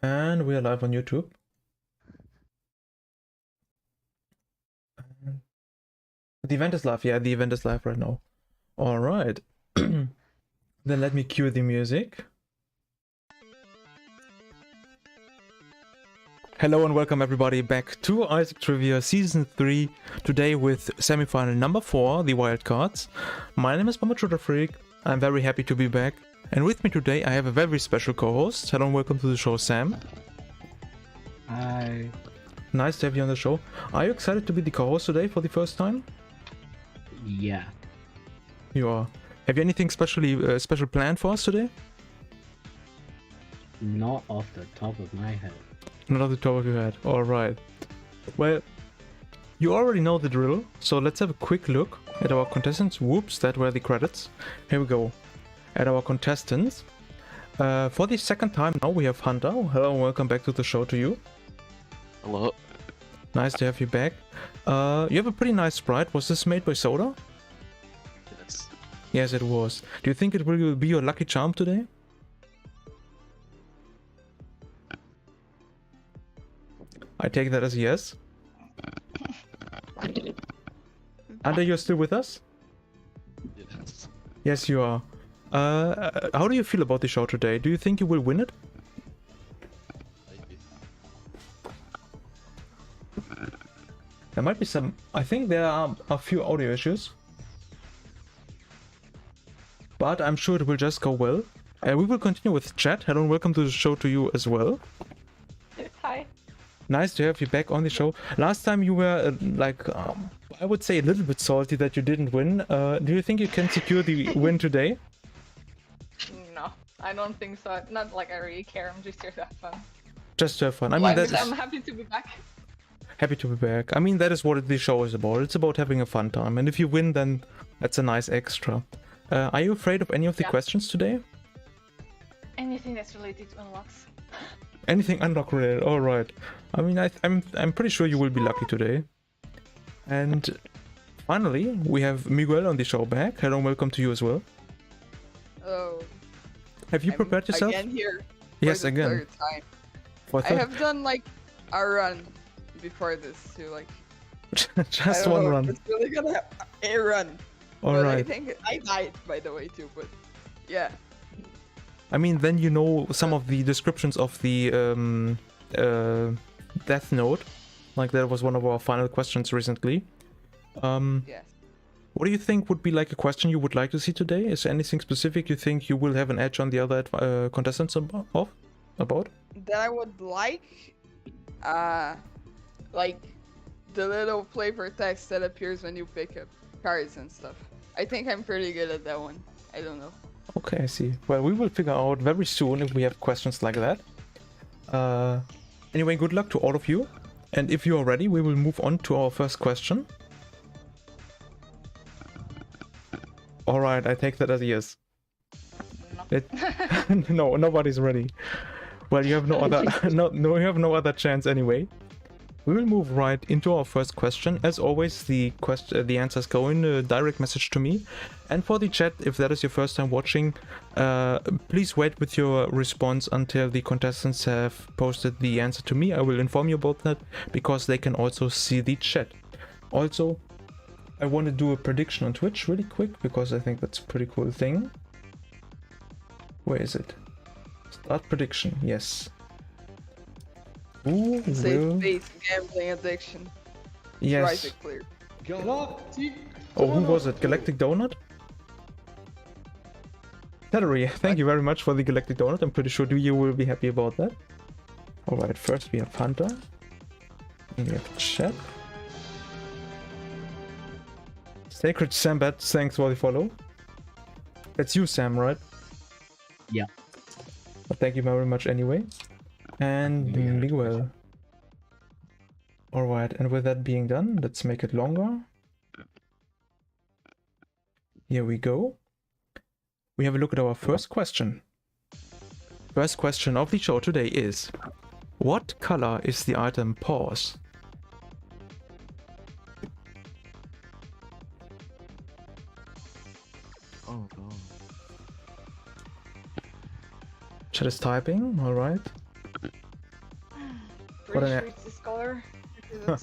And we are live on YouTube. The event is live. Yeah, the event is live right now. All right. Then let me cue the music. Hello and welcome everybody back to Isaac Trivia Season 3. Today with semifinal number 4, the Wildcards. My name is Bambochutafreak. I'm very happy to be back. And with me today I have a very special co-host. Hello and welcome to the show, Sam. Hi. Nice to have you on the show. Are you excited to be the co-host today for the first time? Yeah. You are. Have you anything special planned for us today? Not off the top of my head. Not off the top of your head. Alright. Well, you already know the drill, so let's have a quick look at our contestants. Whoops, that were the credits. Here we go. At our contestants. For the second time now we have Hunter. Hello, welcome back to the show to you. Hello. Nice to have you back. You have a pretty nice sprite. Was this made by Soda? Yes. Yes, it was. Do you think it will be your lucky charm today? I take that as a yes. Hunter, you're still with us? Yes. Yes, you are. How do you feel about the show today? Do you think you will win it? Maybe. There might be some... I think there are a few audio issues. But I'm sure it will just go well. We will continue with chat. Hello and welcome to the show to you as well. Hi. Nice to have you back on the show. Last time you were I would say a little bit salty that you didn't win. Do you think you can secure the win today? No, I don't think so. Not like I really care. I'm just here to have fun. Just to have fun. I mean, I'm happy to be back. Happy to be back. I mean, that is what the show is about. It's about having a fun time. And if you win, then that's a nice extra. Are you afraid of any of the questions today? Anything that's related to unlocks. Anything unlock related? All right. I mean, I'm pretty sure you will be lucky today. And finally, we have Miguel on the show back. Hello and welcome to you as well. Oh. Have you prepared yourself? Again here. Yes, for the again. Third time. For I have done like a run before this too, like just I don't one know, run. It's really gonna have a run. All but right. I think I died by the way too, but yeah. I mean, then you know some of the descriptions of the Death Note. Like that was one of our final questions recently. Yes. What do you think would be like a question you would like to see today? Is there anything specific you think you will have an edge on the other contestants about? That I would like the little flavor text that appears when you pick up cards and stuff. I think I'm pretty good at that one. I don't know. Okay, I see. Well, we will figure out very soon if we have questions like that. Anyway, good luck to all of you. And if you are ready, we will move on to our first question. Alright, I take that as a yes. No. No, nobody's ready. Well, you have no other you have no other chance anyway. We will move right into our first question. As always, the answers go in a direct message to me. And for the chat, if that is your first time watching, please wait with your response until the contestants have posted the answer to me. I will inform you about that because they can also see the chat. Also, I want to do a prediction on Twitch really quick because I think that's a pretty cool thing. Where is it? Start prediction, yes. Who Safe will... space gambling addiction. Yes. Right, it clear. Galactic. Oh, who was it? Galactic Donut? Celery, thank you very much for the Galactic Donut. I'm pretty sure you will be happy about that. Alright, first we have Hunter. And we have Chat. Sacred Sambat, thanks for the follow. That's you, Sam, right? Yeah. But thank you very much anyway. And Miguel. Alright, and with that being done, let's make it longer. Here we go. We have a look at our first question. First question of the show today is: what color is the item pause? Oh no. Chat is typing, alright. What pretty an sure it's this color.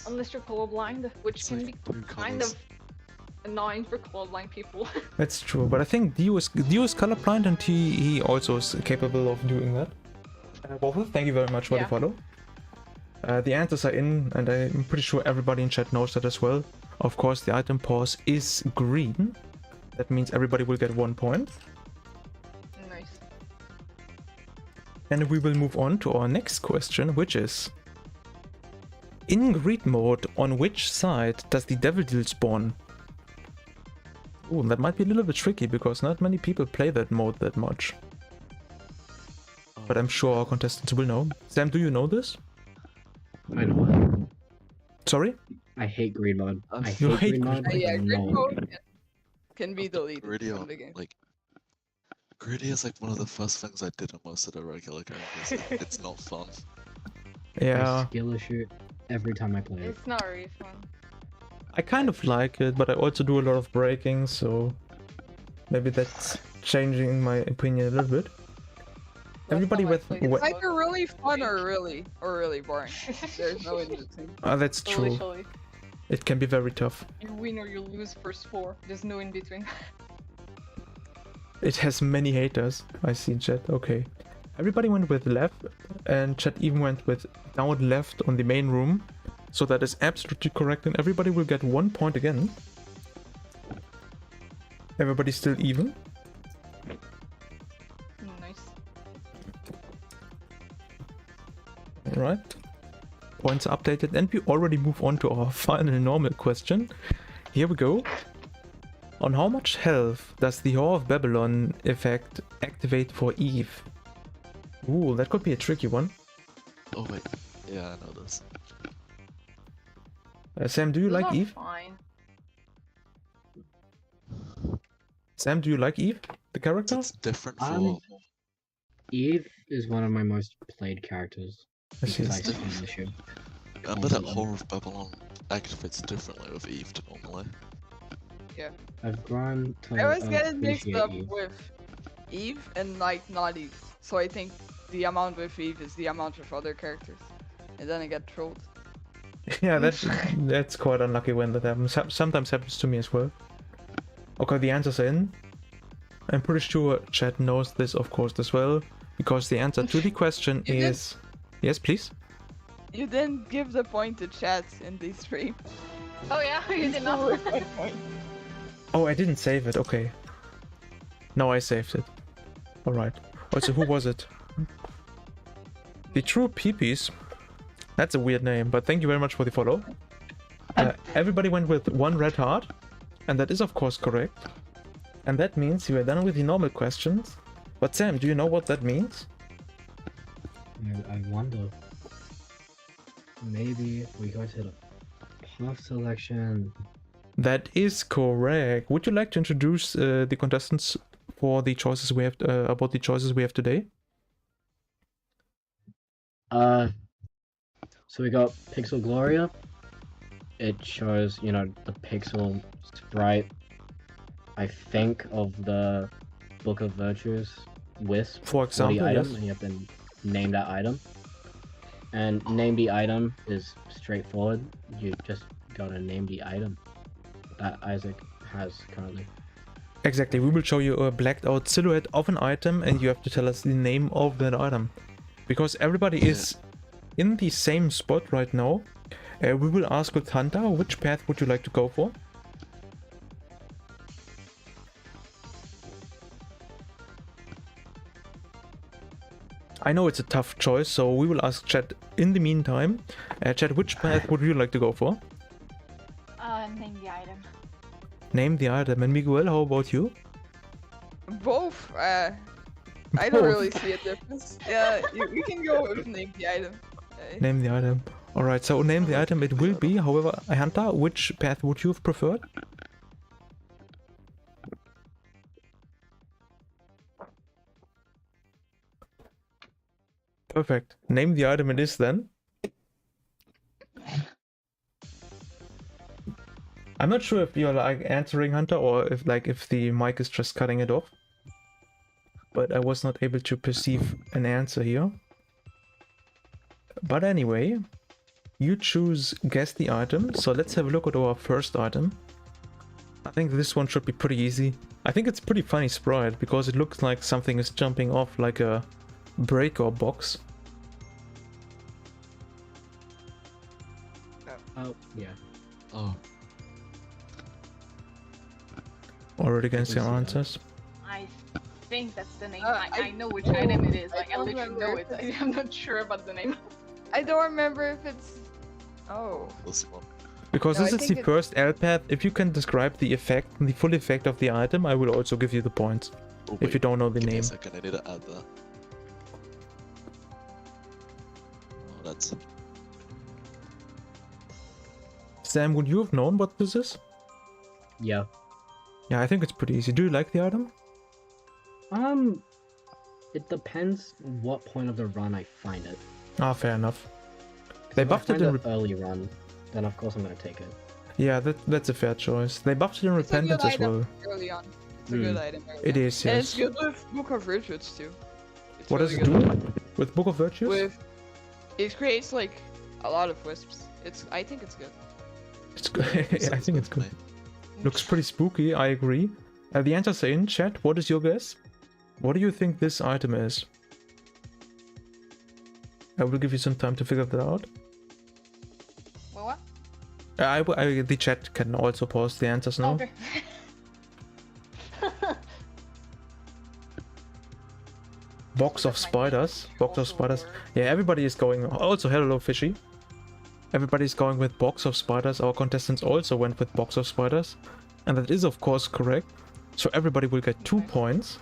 Unless you're colorblind, which It's can like be two kind colours. of annoying for colorblind people. That's true, but I think Dio is colorblind and he also is capable of doing that. Waffle, thank you very much for the Yeah. follow. The answers are in, and I'm pretty sure everybody in chat knows that as well. Of course, the item pause is green. That means everybody will get 1 point. Nice. And we will move on to our next question, which is... In greed mode, on which side does the devil deal spawn? Ooh, that might be a little bit tricky, because not many people play that mode that much. But I'm sure our contestants will know. Sam, do you know this? I know. Sorry? I hate green mod. I You hate hate green mod. green Yeah, and green no. mode can be deleted Gritty, from the game. like gritty is like one of the first things I did in most of the regular games. It's not fun. I Yeah, skill a shit every time I play it. It's not really fun. I kind of like it, but I also do a lot of breaking, so maybe that's changing my opinion a little bit. Everybody time I with played It's what? this either really fun or really boring. There's no in between. That's true. Literally. It can be very tough. You win or you lose first 4. There's no in between. It has many haters. I see in chat. Okay. Everybody went with left, and chat even went with down left on the main room. So that is absolutely correct, and everybody will get 1 point again. Everybody's still even. Nice. Alright. Points are updated, and we already move on to our final normal question. Here we go. On how much health does the Whore of Babylon effect activate for Eve? Ooh, that could be a tricky one. Oh wait, yeah, I know this. Sam, do you Those like are Eve? Fine. Sam, do you like Eve, the character? It's different for Eve is one of my most played characters I see. because I steal the shit. remember that Whore of Babylon activates differently with Eve to normally. I've grown to I always get it mixed appreciate up Eve. with Eve and like not Eve. So I think the amount with Eve is the amount with other characters. And then I get trolled. Yeah, that's quite unlucky when that happens. Sometimes happens to me as well. Okay, the answers are in. I'm pretty sure chat knows this, of course, as well, because the answer to the question You did? is... Yes, please? You didn't give the point to chat in the stream. Oh yeah, you did not. With my point. Oh, I didn't save it, okay. No, I saved it. Alright. Also, who was it? The True Peepees. That's a weird name, but thank you very much for the follow. Everybody went with 1 red heart, and that is of course correct. And that means you are done with the normal questions. But Sam, do you know what that means? I wonder. Maybe we go to the path selection. That is correct. Would you like to introduce the contestants for the choices we have about the choices we have today? So we got Pixel Gloria. It shows, you know, the pixel sprite, I think, of the Book of Virtues Wisp For for the example, item, yes. and you have to name that item. And name the item is straightforward. You just gotta name the item that Isaac has currently. Exactly. We will show you a blacked out silhouette of an item, and you have to tell us the name of that item. Because everybody is in the same spot right now. We will ask with Hunter, which path would you like to go for? I know it's a tough choice, so we will ask chat in the meantime. Chat, which path would you like to go for? Name the item. Name the item. And Miguel, how about you? Both. I don't Both. really see a difference. Yeah, you can go with name the item. Name the item. Alright, so name the item it will be. However, Hunter, which path would you have preferred? Perfect. Name the item it is then. I'm not sure if you're like answering Hunter or if the mic is just cutting it off. But I was not able to perceive an answer here. But anyway, You choose guess the item. So let's have a look at our first item. I think this one should be pretty easy. I think it's pretty funny sprite because it looks like something is jumping off like a break or box. Oh, yeah. Oh, Already can I see can our see that. answers. I think that's the name. I- I know which item it is. I Like I don't literally know remember. it. I'm not sure about the name. I don't remember if it's. Oh. this one. Because No, this I is the think it- first L path, if you can describe the effect, the full effect of the item, I will also give you the points. Oh, If you don't know the give me name. a second, I need to add that. Oh, that's Sam, would you have known what this is? Yeah. Yeah, I think it's pretty easy. Do you like the item? It depends what point of the run I find it. Ah, fair enough. They If I buffed it find in... an early run, then of course I'm gonna take it. Yeah, that's a fair choice. They buffed it in It's a good Repentance as item. well. Early on. It's a good item. Early It on. is, And yes. it's good with Book of Virtues too. It's What does really it good do? With Book of Virtues? With it creates like a lot of wisps. I think it's good. It's good. I sounds think it's to good. me. Looks pretty spooky, I agree. The answers are in chat. What is your guess? What do you think this item is? I will give you some time to figure that out. Well, what? The chat can also post the answers now. Okay. Box of That's my spiders. name. Box of Also spiders. word. Yeah, everybody is going. Also, hello, Fishy. Everybody's going with box of spiders. Our contestants also went with box of spiders. And that is, of course, correct. So everybody will get 2 Nice. points.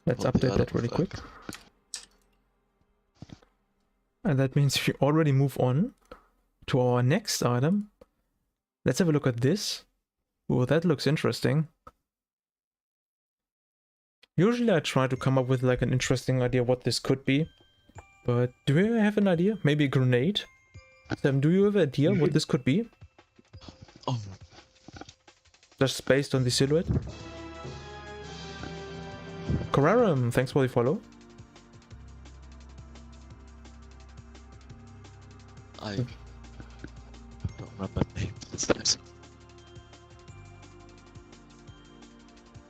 Let's Well, the update that item really quick. effect. And that means we already move on to our next item. Let's have a look at this. Oh, that looks interesting. Usually I try to come up with like an interesting idea what this could be. But do you have an idea? Maybe a grenade? Sam, do you have an idea what this could be? Oh, Just based on the silhouette? Kararam, thanks for the follow. I don't remember names.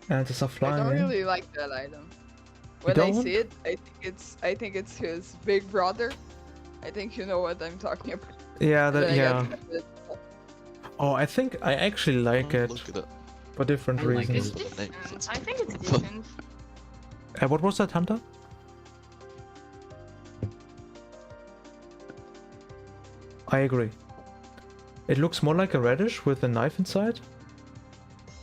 And it's a I flying don't in. really like that item. When I don't? see it, I think it's his big brother. I think you know what I'm talking about. Yeah, Then that, I yeah. get it. Oh, I think I actually like it Look at it. for different I like reasons. it. It's Name, decent. that's I think it's cool. decent. What was that, Hunter? I agree. It looks more like a radish with a knife inside.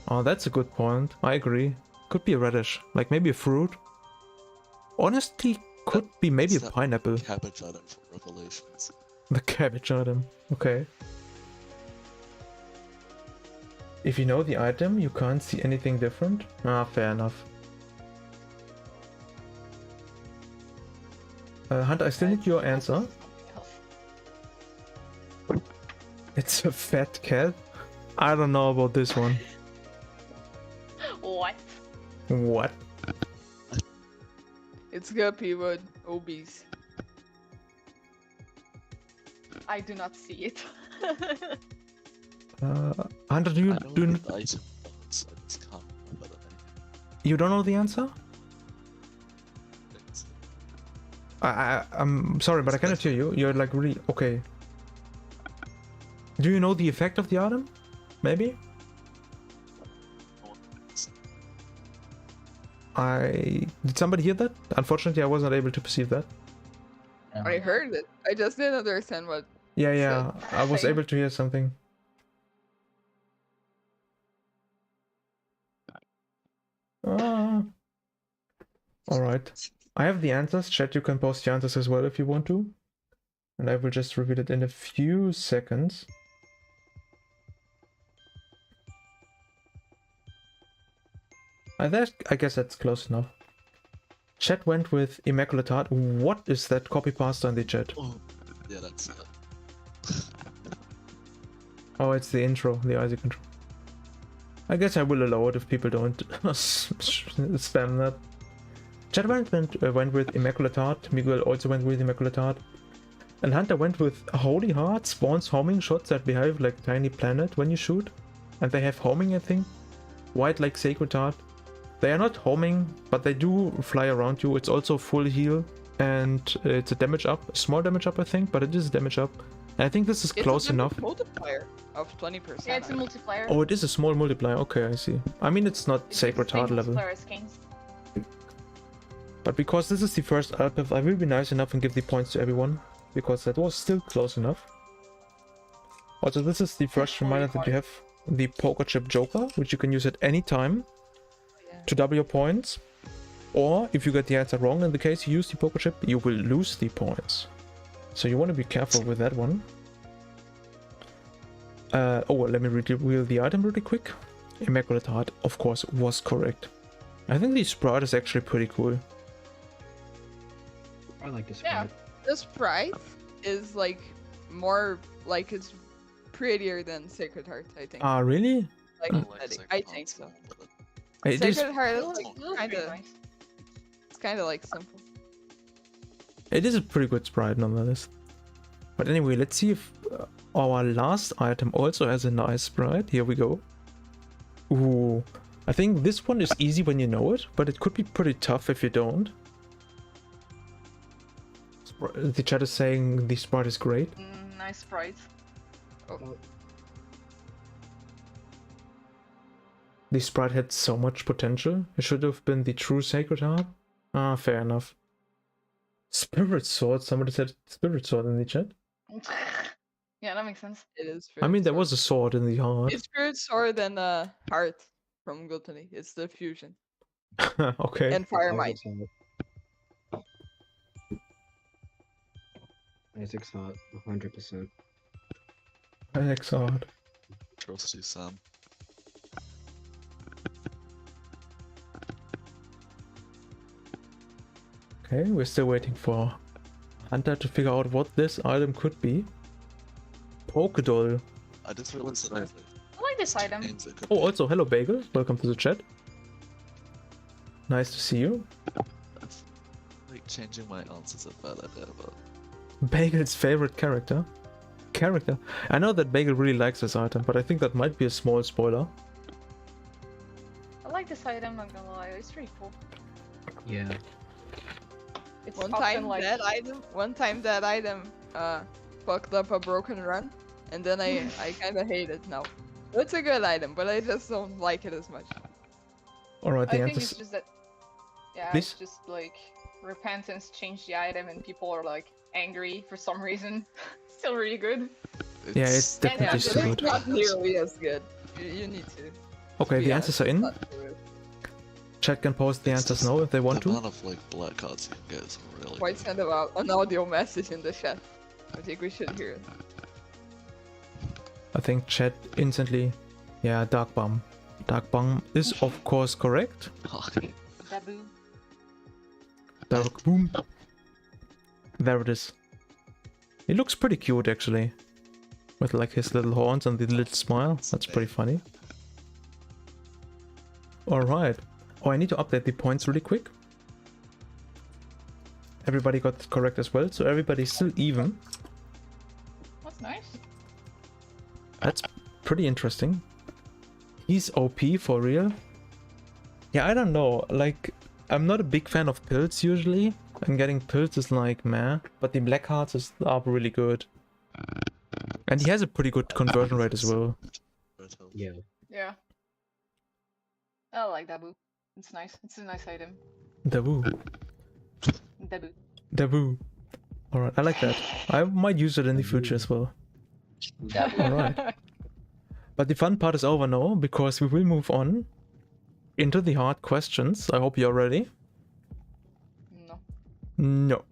Oh, that's a good point. I agree. Could be a radish, like maybe a fruit. Honestly, could be maybe a It's that pineapple. Cabbage item from Revelations. The cabbage item. Okay. If you know the item, you can't see anything different. Ah, fair enough. Hunter, I still need your answer. Something else. It's a fat cat. I don't know about this one. What? What? It's guppy wood, obese. I do not see it. Hunter, do you I know do what the item was, I just can't remember the name. you don't know the answer? It's- I'm sorry, but I cannot hear you. You're like really okay. Do you know the effect of the item? Maybe? Did somebody hear that? Unfortunately, I was not able to perceive that. I heard it. I just didn't understand what. Yeah, I was Same. able to hear something. Ah. Alright. I have the answers. Chat, you can post the answers as well if you want to. And I will just reveal it in a few seconds. I guess that's close enough. Chat went with Immaculate Heart. What is that copy pasta in the chat? Oh, yeah, that's it. Oh, it's the intro, the Isaac intro. I guess I will allow it if people don't spam that. Chad went with Immaculate Heart. Miguel also went with Immaculate Heart. And Hunter went with Holy Heart. Spawns homing shots that behave like tiny planet when you shoot. And they have homing, I think. White like Sacred Heart. They are not homing, but they do fly around you. It's also full heal. And it's a damage up. A small damage up, I think. But it is damage up. And I think this is close enough. Multiplier of 20%. Yeah, it's a multiplier. Oh, it is a small multiplier. Okay, I see. I mean, it's not It's Sacred the same Heart level. multiplier as Kings. But because this is the first Alpef, I will be nice enough and give the points to everyone. Because that was still close enough. Also, this is the first reminder that you have the Poker Chip Joker, which you can use at any time to double your points. Or, if you get the answer wrong, in the case you use the Poker Chip, you will lose the points. So you want to be careful with that one. Let me reveal the item really quick. Immaculate Heart, of course, was correct. I think the Sprite is actually pretty cool. I like this Yeah. one. The sprite is like more like it's prettier than Sacred Heart, I think. Ah, really? Like, I think so. It is, Sacred Heart is It looks like pretty kinda, nice. it's kinda like simple. it is a pretty good sprite nonetheless. But anyway, let's see if our last item also has a nice sprite. Here we go. Ooh, I think this one is easy when you know it, but it could be pretty tough if you don't. The chat is saying the sprite is great. Nice sprite. The sprite had so much potential. It should have been the true Sacred Heart. Ah, fair enough. Spirit Sword. Somebody said Spirit Sword in the chat. Yeah, that makes sense. It is. I mean, there Spirit was a sword in the heart. Sword. It's Spirit Sword and Heart from Gluttony. It's the fusion. Okay. And Fire Might. Isaac's hot, 100%. Excellent. Trust you, Sam. Okay, we're still waiting for Hunter to figure out what this item could be. Pokedoll. I just realized that I have I like this item. names it could Oh, be. also, hello Bagel. Welcome to the chat. Nice to see you. Like changing my answers a bad idea, but Bagel's favorite character. I know that Bagel really likes this item, but I think that might be a small spoiler. I like this item, not gonna lie. It's pretty cool. Yeah. It's One often time like that item fucked up a broken run, and then I kind of hate it now. It's a good item, but I just don't like it as much. Alright, I the think answer it's just that. Yeah, Please? it's just like Repentance changed the item and people are like angry for some reason. Still really good. Yeah, it's definitely Yeah, still It's good. not nearly as good. You need to. Okay, the Yeah, answers are in. not good. Chat can post the it's answers just now if they want the to. amount of like black cards you can get is really Might good. send out an audio message in the chat. I think we should hear it. I think chat instantly. Yeah, Dark Bomb. Dark Bomb is of course correct. Okay. Babu. Dark Boom. There it is. He looks pretty cute actually. With like his little horns and the little smile. That's pretty funny. Alright. Oh, I need to update the points really quick. Everybody got it correct as well, so everybody's still even. That's nice. That's pretty interesting. He's OP for real. Yeah, I don't know. Like, I'm not a big fan of pills usually. And getting pills is like meh. But the black hearts are really good. And he has a pretty good conversion rate as well. Yeah. Yeah. I like Dabu. It's nice. It's a nice item. Dabu. Dabu. Dabu. Alright, I like that. I might use it in the future as well. Alright. But the fun part is over now, because we will move on into the hard questions. I hope you're ready. No. No.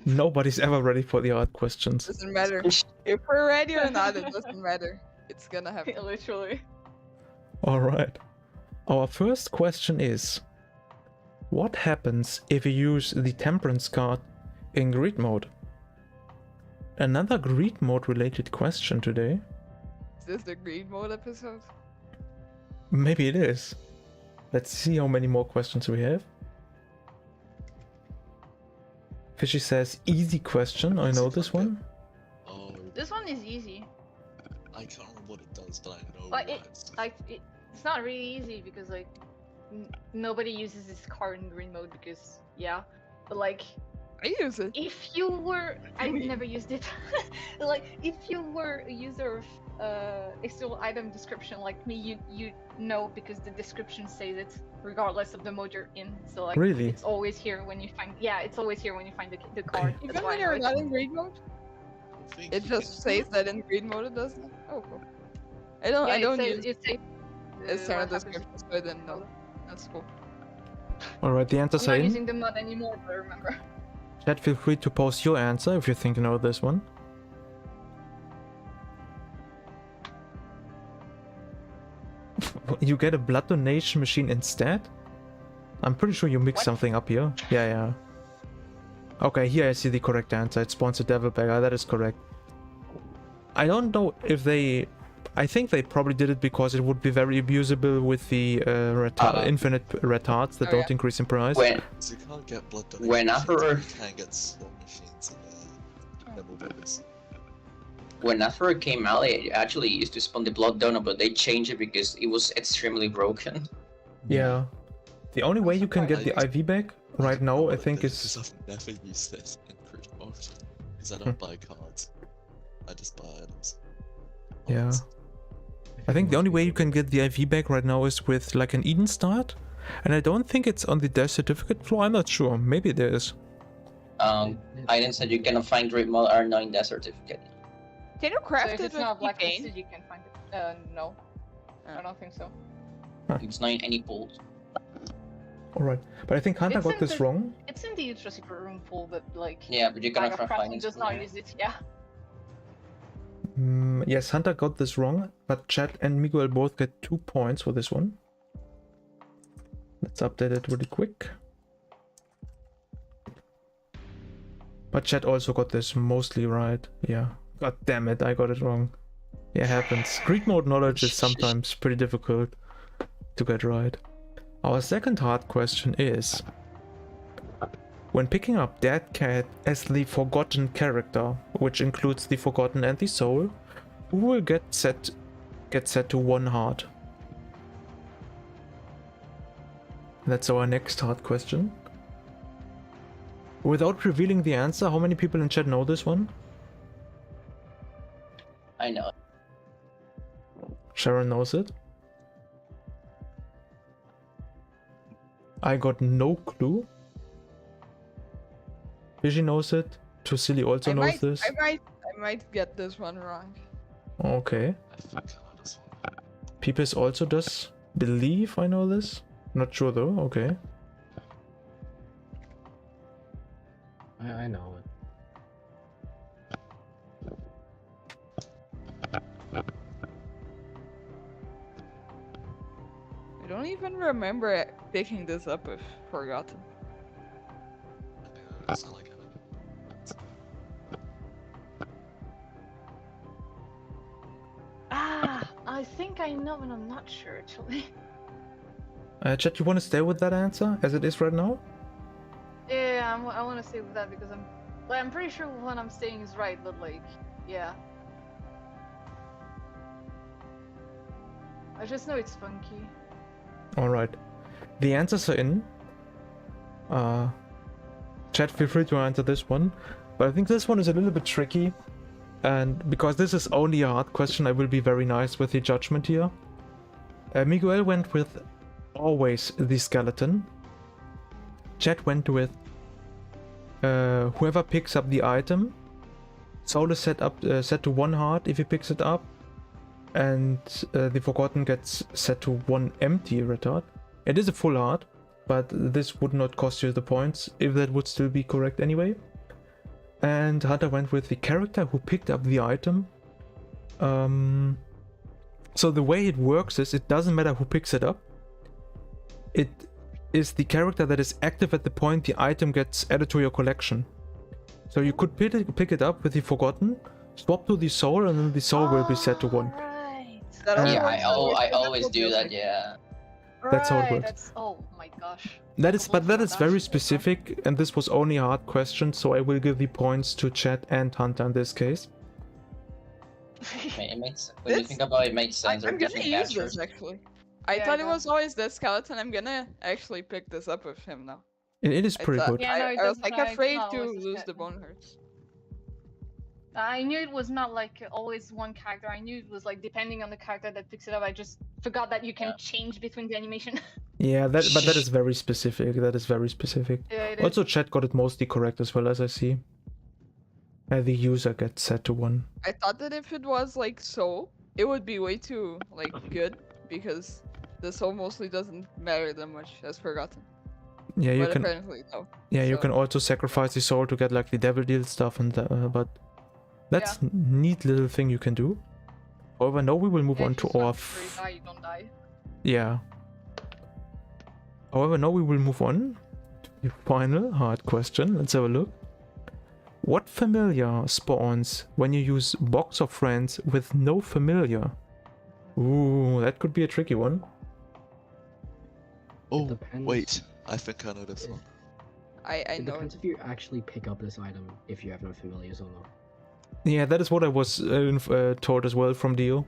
Nobody's ever ready for the hard questions. Doesn't matter. If we're ready or not, it doesn't matter. It's gonna happen. Literally. Alright. Our first question is, what happens if you use the Temperance card in Greed mode? Another Greed mode related question today. Is this the Greed Mode episode? Maybe it is. Let's see how many more questions we have. Fishy says, easy question. I know this one. Oh, This one is easy. I can't remember what it does, but I know Like why it, it's like it's not really easy because like nobody uses this card in green mode because yeah, but like I use it. if you were, I never used it. Like if you were a user of external item description like me, you know because the description says it regardless of the mode you're in. So like Really? it's always here when you find it's always here when you find the card. That's Even why when I know you're it. not in green mode, I think it you just can- says that in green mode it does that. Oh, cool. I don't. Yeah, I don't it use says, external what happens- description, so I didn't know. That's cool. Alright, the I'm answers not are in. using the mod anymore, but I remember. Chat, feel free to post your answer if you think you know this one. You get a blood donation machine instead? I'm pretty sure you mixed What? something up here. Yeah. Okay, here I see the correct answer. It spawns a devil beggar. That is correct. I don't know if they... I think they probably did it because it would be very abusable with the infinite red hearts that Oh, don't yeah. increase in price. When So you can't get blood donation Whenever- machines, but you can get slot machines and devil beggars. when Aphra came out, it actually used to spawn the blood donor, but they changed it because it was extremely broken. Yeah. The only way you can get the IV back right now, I think, is... Because I've never used this in crit mode. Because I don't buy cards. I just buy items. Yeah. I think the only way you can get the IV back right now is with like an Eden start. And I don't think it's on the death certificate floor. I'm not sure. Maybe there is. Aiden said you cannot find Great Mall R9 death certificate. Can you So craft if it it's with not Keychain? blacklisted, you can find it. No. I don't think so. It's not in any pools. Alright. But I think Hunter It's got in this the- wrong. It's in the Ultra Secret Room pool, but like... Yeah, but you cannot Bag of find Crafting finance. does not use it, yeah. Yes, Hunter got this wrong. But Chat and Miguel both get 2 points for this one. Let's update it really quick. But Chat also got this mostly right. Yeah. God damn it, I got it wrong. Yeah, it happens. Greek mode knowledge is sometimes pretty difficult to get right. Our second hard question is: when picking up Dead Cat as the forgotten character, which includes the forgotten and the soul, who will get set to 1 heart? That's our next hard question. Without revealing the answer, how many people in chat know this one? I know. Sharon knows it. I got no clue. Fishy knows it. Too Silly also knows this. I might get this one wrong. Okay. I think I know this one. Peepus also does believe I know this. Not sure though. Okay. I know it. I don't even remember picking this up if forgotten. It's not like I think I know, and I'm not sure actually. Chat, you want to stay with that answer as it is right now? Yeah, I want to stay with that because I'm pretty sure what I'm saying is right, but like, yeah. I just know it's funky. Alright. The answers are in. Chat, feel free to answer this one. But I think this one is a little bit tricky. And because this is only a hard question, I will be very nice with the judgment here. Miguel went with always the skeleton. Chat went with whoever picks up the item. Soul is set to 1 heart if he picks it up. And the Forgotten gets set to 1 empty red heart. It is a full heart, but this would not cost you the points, if that would still be correct anyway. And Hunter went with the character who picked up the item. So the way it works is, it doesn't matter who picks it up. It is the character that is active at the point the item gets added to your collection. So you could pick it up with the Forgotten, swap to the Soul, and then the Soul will be set to 1. Right. That also Yeah, works I with always do that, building. yeah. That's how it Right, works. That's, oh my gosh. That is, but that Completely is forgot. very Okay. specific, and this was only a hard question, so I will give the points to Chat and Hunter in this case. It makes when you This- think about it, it makes sense. They're I'm gonna different use captures. this actually. I Yeah, thought it go. was always the skeleton. I'm gonna actually pick this up with him now. It is I pretty thought- good. Yeah, no, it I was doesn't like it's afraid not to always the lose the skeleton. bone hearts. I knew it was not like always one character. I knew it was like depending on the character that picks it up. I just forgot that you can change between the animation. Yeah, but that is very specific. That is very specific. Yeah, it is. Also, Chat got it mostly correct as well, as I see. The user gets set to 1. I thought that if it was like so, it would be way too like good because the soul mostly doesn't matter that much as forgotten. Yeah, you But can. apparently no. Yeah, you so- can also sacrifice the soul to get like the devil deal stuff, and but that's neat little thing you can do. However, now we will move Yeah, on if to you our. swap before you die, you don't die. Yeah. However, now we will move on to the final hard question. Let's have a look. What familiar spawns when you use Box of Friends with no familiar? Ooh, that could be a tricky one. Oh, depends. wait. I think I know this one. I It know. depends if you actually pick up this item if you have no familiars or not. Yeah, that is what I was told as well from Dio.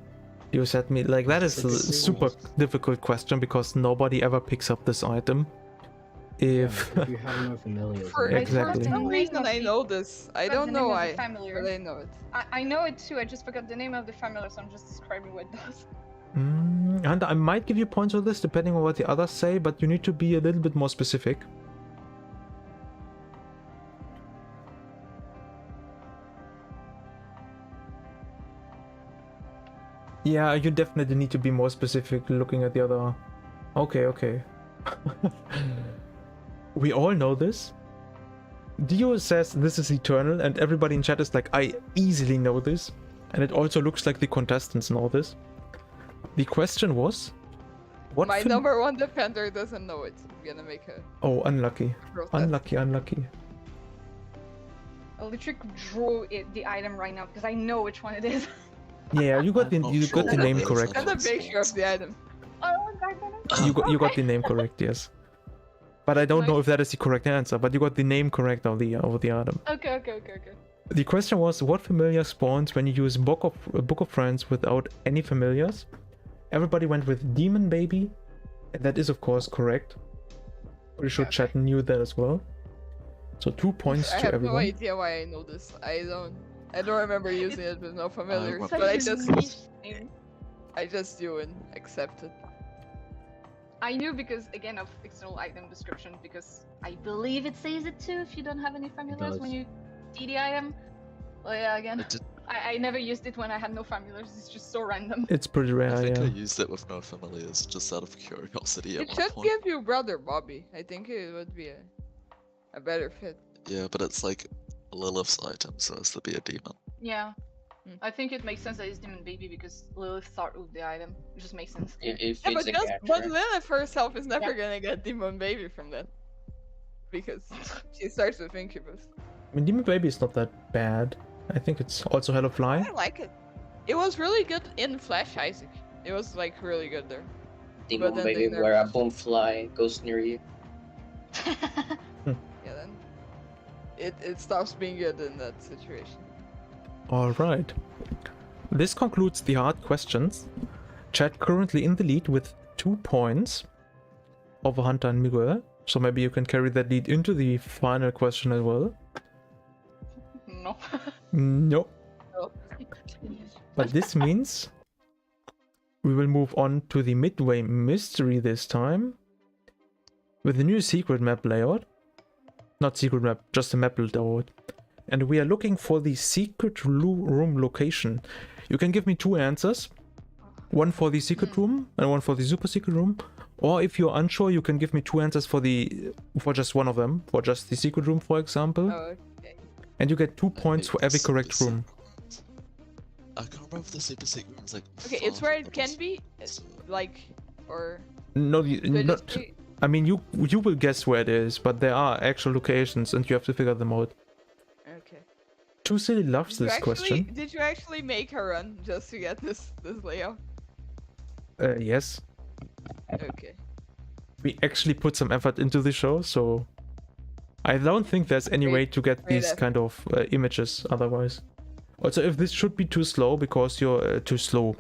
Dio said me, like, that is a super difficult question because nobody ever picks up this item. If. Yeah, if you have no familiars. For, then- Exactly. for some The reason name of I the- know this. I What's don't the know name of why, the familiar? but I know it. I know it too. I just forgot the name of the familiar, so I'm just describing what it does. And I might give you points on this depending on what the others say, but you need to be a little bit more specific. Yeah, you definitely need to be more specific looking at the other. Okay. We all know this. Dio says this is eternal, and everybody in chat is like, I easily know this. And it also looks like the contestants know this. The question was, what My fam- number one defender doesn't know it. I'm gonna make a Oh, unlucky. protest. Unlucky. I literally drew the item right now because I know which one it is. Yeah, you got the I'm not you got the sure name what it is. correct. And a picture of the item. Oh, God, You got the name correct, yes. But I don't know if that is the correct answer, but you got the name correct of the item. Okay. The question was, what familiar spawns when you use Book of Friends without any familiars? Everybody went with Demon Baby, and that is of course correct. Pretty sure Okay. chat knew that as well. So 2 points I to have everyone. no idea why I know this. I don't remember using it with no familiars, Such but I Such a just niche name. do and accept it. I knew because again of external item description because I believe it says it too if you don't have any familiars does. when you see the item. Well, yeah, again, I did. I never used it when I had no familiars. It's just so random. It's pretty I rare, think I yeah. used it with no familiars just out of curiosity at It one should point. give you Brother Bobby. I think it would be a better fit. Yeah, but it's like a Lilith's item, so it's to be a demon. Yeah. Hmm. I think it makes sense that it's Demon Baby because Lilith thought with the item. It just makes sense. It Yeah, fits but, the but character. Lilith herself is never Yeah. gonna get Demon Baby from that. Because she starts with Incubus. I mean, Demon Baby is not that bad. I think it's also Hell of Fly. I like it. It was really good in Flash Isaac. It was like really good there. Demon then they baby, nerfed where a it. boom fly goes near you. Yeah, then it stops being good in that situation. Alright. This concludes the hard questions. Chat currently in the lead with 2 points over Hunter and Miguel. So maybe you can carry that lead into the final question as well. No. No. No. But this means we will move on to the Midway Mystery this time. With the new secret map layout. Not secret map, just a map layout. And we are looking for the secret room location. You can give me 2 answers. One for the secret room and one for the super secret room. Or if you're unsure, you can give me 2 answers for just one of them. For just the secret room, for example. Oh, okay. And you get 2 points for every Super correct room. secret. I can't remember if the super secret room's like. Okay, it's far where from it the can be, boss. like, or No, could it not. just be- I mean, you will guess where it is, but there are actual locations, and you have to figure them out. Okay. Too Silly loves Did you this actually- question. Did you actually make her run just to get this layout? Yes. Okay. we actually put some effort into the show, so I don't think there's any way to get these kind of images otherwise. Also, if this should be too slow because you're too small,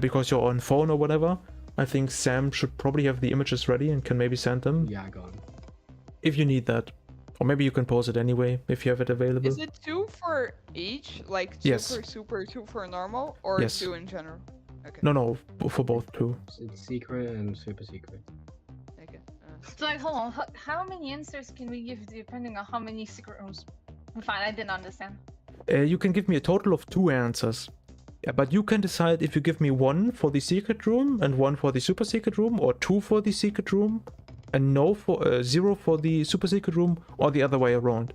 because you're on phone or whatever, I think Sam should probably have the images ready and can maybe send them. Yeah, I got 'em. If you need that. Or maybe you can pause it anyway if you have it available. Is it 2 for each? Like 2 Yes. for super, 2 for normal, or Yes. 2 in general? Okay. No, for both too. It's secret and super secret. Okay. So like, hold on. How many answers can we give depending on how many secret rooms? Fine, I didn't understand. You can give me a total of 2 answers. Yeah, but you can decide if you give me 1 for the secret room and 1 for the super secret room, or 2 for the secret room and 0 for the super secret room, or the other way around.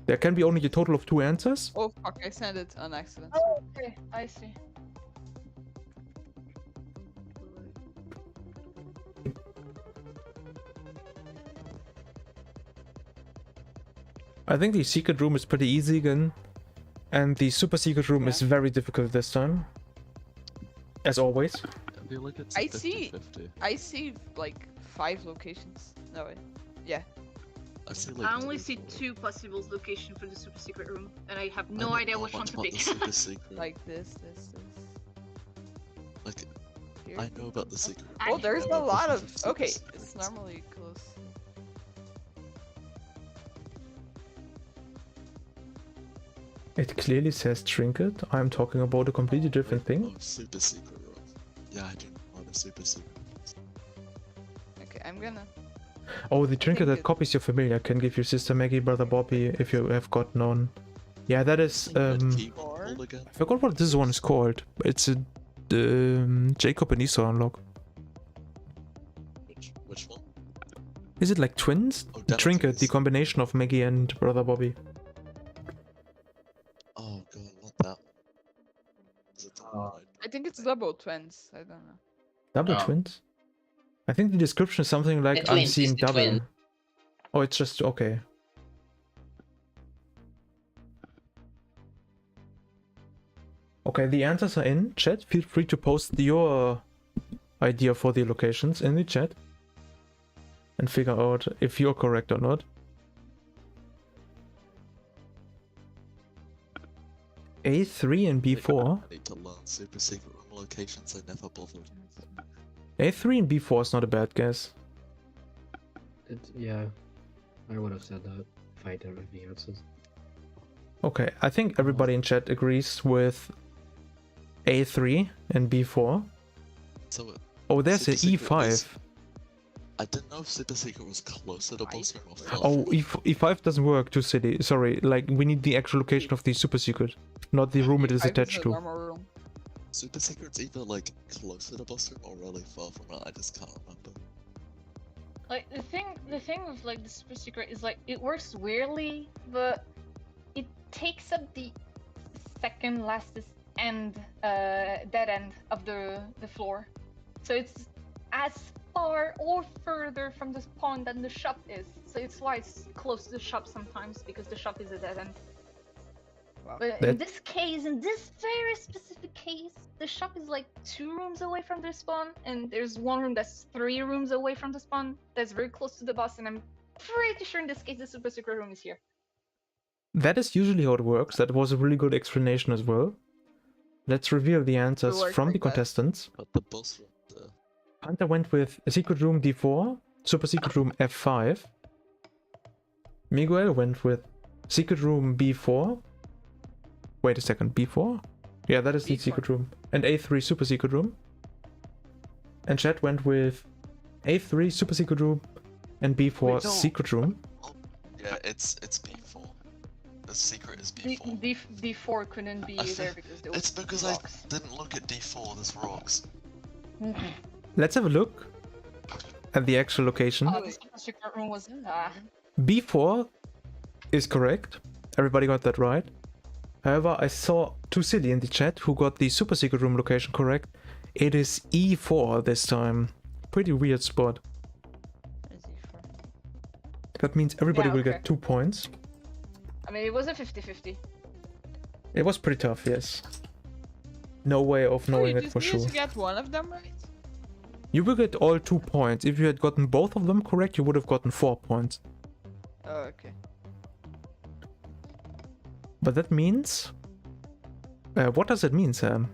There can be only a total of 2 answers. Oh fuck! I sent it on accident. Oh, okay, I see. I think the secret room is pretty easy again, and the super secret room is very difficult this time. As always. I feel like it's I 50-50. I see like 5 locations. No way. Yeah. I see like I only see 3 2 or 4. possible locations for the super secret room, and I have I no don't idea know which one much to about pick. the super secret. Like this. Like, Here. I know about the secret. I- Oh, there's I a know lot about of. the super Okay, secrets. it's normally close. It clearly says trinket. I'm talking about a completely different thing. Oh, super secret room. Yeah, I do know about the super secret. Okay, I'm gonna. Oh, the trinket that it- copies your familiar can give your sister Maggie, brother Bobby, if you have got none. Yeah, that is. Red I key hold again. forgot what this one is called. It's a Jacob and Esau unlock. Which one? Is it like twins? Oh, Trinket, the Dennis. combination of Maggie and brother Bobby. Oh god, I want that. Is it the one I think it's double twins. I don't know. Double Oh. twins? I think the description is something like The twins, I'm seeing it's the double. twin. Oh, it's just okay. Okay, the answers are in chat. Feel free to post your idea for the locations in the chat and figure out if you're correct or not. A3 and B4. I need to learn super secret room locations. I never bothered. A3 and B4 is not a bad guess. Yeah, I would have said that if I didn't have the answers. Okay, I think everybody in chat agrees with A3 and B4. So Oh, there's Super an secret E5. is- I didn't know if super secret was closer to boss room or far. Oh, from it. E5 doesn't work to city. Sorry, like we need the actual location of the super secret, not the room it is 5 attached a to. normal room. Super secret's either like closer to boss room or really far from it. I just can't remember. Like the thing with like the super secret is like it works weirdly, but it takes up the second lastest end, dead end of the floor. So it's as far or further from the spawn than the shop is. So it's why it's close to the shop sometimes, because the shop is a dead end. Wow. But in this case, in this very specific case, the shop is like 2 rooms away from the spawn, and there's 1 room that's 3 rooms away from the spawn. That's very close to the boss, and I'm pretty sure in this case the super secret room is here. That is usually how it works. That was a really good explanation as well. Let's reveal the answers works from like the that. contestants. But the boss room, Hunter went with a secret room D4, super secret room F5. Miguel went with secret room B4. Wait a second, B4? Yeah, that is the B4. secret room. And A3 super secret room. And Chad went with A3 super secret room and B4 Wait, no. secret room. yeah, it's B4. The secret is D- B4. D- D4 couldn't be I there think because there was It's because rocks. I didn't look at D4. There's rocks. Let's have a look at the actual location. The super secret room was B4 is correct. Everybody got that right. However, I saw Too Silly in the chat who got the super secret room location correct. It is E4 this time. Pretty weird spot. Is he for- That means everybody Yeah, will okay. get 2 points. I mean, it was a 50-50. It was pretty tough, yes. No way of Oh, knowing you it just for need sure. to get one of them right. You will get all 2 points. If you had gotten both of them correct, you would have gotten 4 points. Oh, okay. But that means... what does it mean, Sam?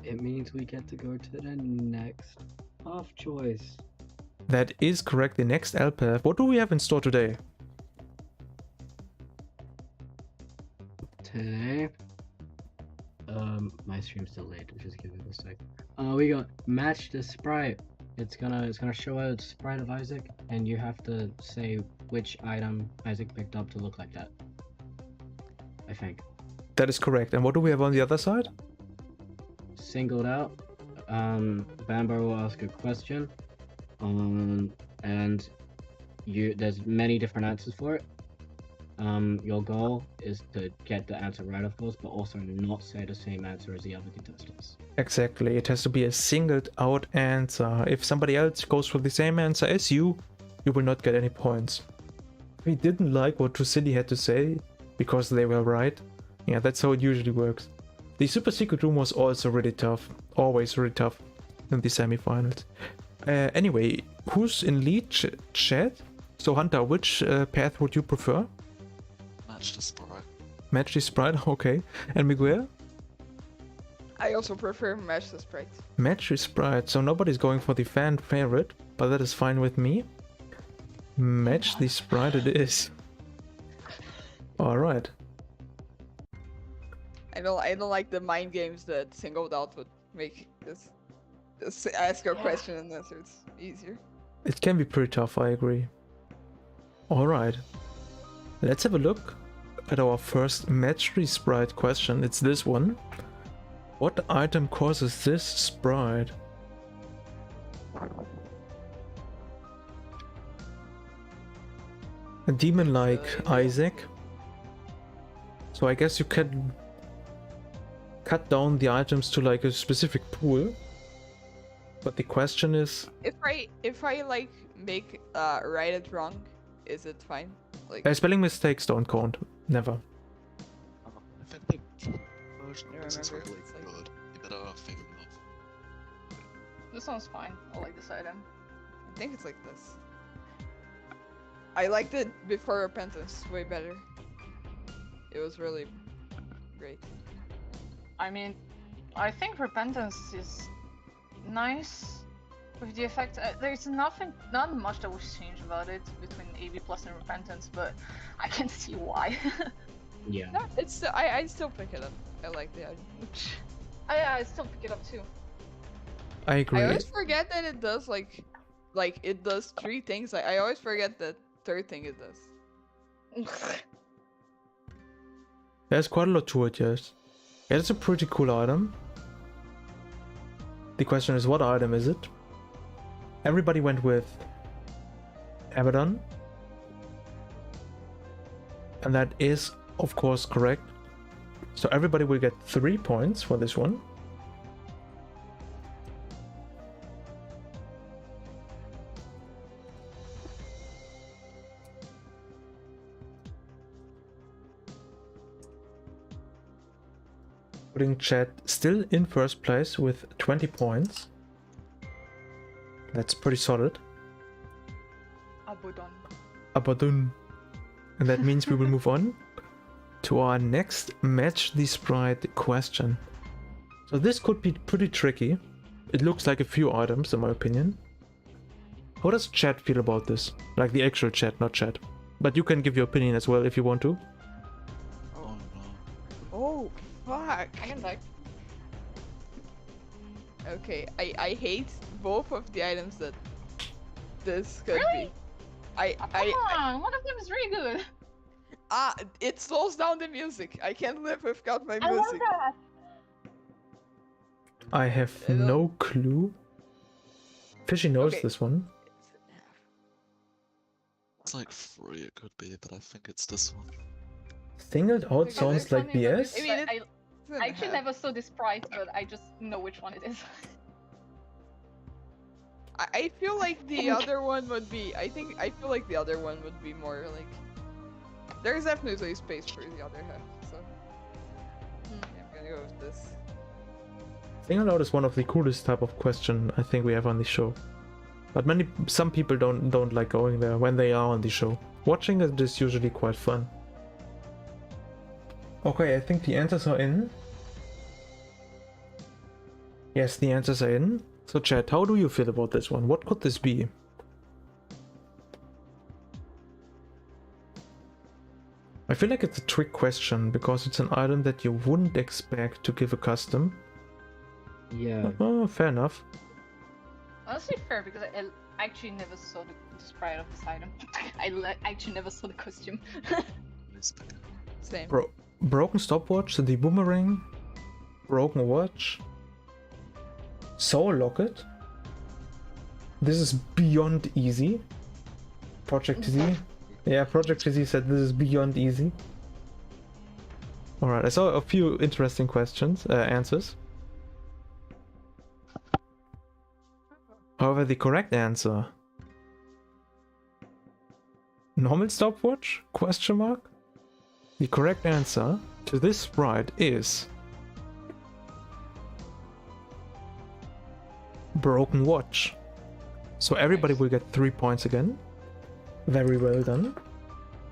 It means we get to go to the next half choice. That is correct, the next LPath. What do we have in store today? Today, my stream's delayed. Just give it a sec. We got match the sprite. It's gonna show out the sprite of Isaac, and you have to say which item Isaac picked up to look like that. I think. That is correct. And what do we have on the other side? Singled out. Bambo will ask a question. And there's many different answers for it. Your goal is to get the answer right, of course, but also not say the same answer as the other contestants. Exactly. It has to be a singled out answer. If somebody else goes for the same answer as you, you will not get any points. We didn't like what Trusili had to say because they were right. Yeah, that's how it usually works. The super secret room was also really tough. Always really tough in the semifinals. Anyway, who's in lead? Chat? So Hunter, which path would you prefer? Match the sprite. Match the sprite, okay. And Miguel? I also prefer match the sprite. Match the sprite. So nobody's going for the fan favorite, but that is fine with me. Match the sprite it is. Alright. I don't like the mind games that singled out would make this. Just ask your question and answer. It's easier. It can be pretty tough, I agree. Alright. Let's have a look at our first match the sprite question. It's this one. What item causes this sprite? A demon like Isaac. So I guess you can cut down the items to like a specific pool. But the question is... If I like make write it wrong, is it fine? Like spelling mistakes don't count. Never. I think the version I is remember really it's like- good. You better figure it out. This one's fine. I like this item. I think it's like this. I liked it before Repentance way better. It was really great. I mean, I think Repentance is nice with the effect. There's not much that was changed about it between AB Plus and Repentance, but I can see why. Yeah. No, it's I still pick it up. I like the item. I still pick it up too. I agree. I always forget that it does like it does 3 things. I always forget the third thing it does. There's quite a lot to it, yes. Yeah, it's a pretty cool item. The question is, what item is it? Everybody went with Abaddon. And that is, of course, correct. So everybody will get 3 points for this one. Putting chat still in first place with 20 points. That's pretty solid. Abaddon. Abaddon. And that means we will move on to our next match the sprite question. So this could be pretty tricky. It looks like a few items in my opinion. How does chat feel about this? Like the actual chat, not chat. But you can give your opinion as well if you want to. Oh no. Oh fuck! I can die. Okay, I hate both of the items that this could Really? be. I Come on, one of them is really good. it slows down the music. I can't live without my I love music. that. I have I don't- no clue. Fishy knows Okay. this one. It's like 3 it could be, but I think it's this one. Singled out Okay, sounds Tell like me what it BS. is, I mean, but it's I actually never saw this price, but I just know which one it is. I feel like the other one would be. I feel like the other one would be more like. There's definitely space for the other half, so. Yeah, I'm gonna go with this. Saying aloud is one of the coolest type of question I think we have on the show. But some people don't like going there when they are on the show. Watching it is usually quite fun. Okay, I think the answers are in. Yes, the answers are in. So chat, how do you feel about this one? What could this be? I feel like it's a trick question because it's an item that you wouldn't expect to give a custom. Yeah. Oh, fair enough. Honestly, fair because I actually never saw the sprite of this item. Actually never saw the costume. Same. Broken stopwatch, the boomerang, broken watch, soul locket. This is beyond easy. Project Z. Yeah, Project Z said this is beyond easy. Alright, I saw a few interesting answers. However, the correct answer... Normal stopwatch? Question mark? The correct answer to this sprite is... Broken watch. So everybody will get 3 points again. Very well done.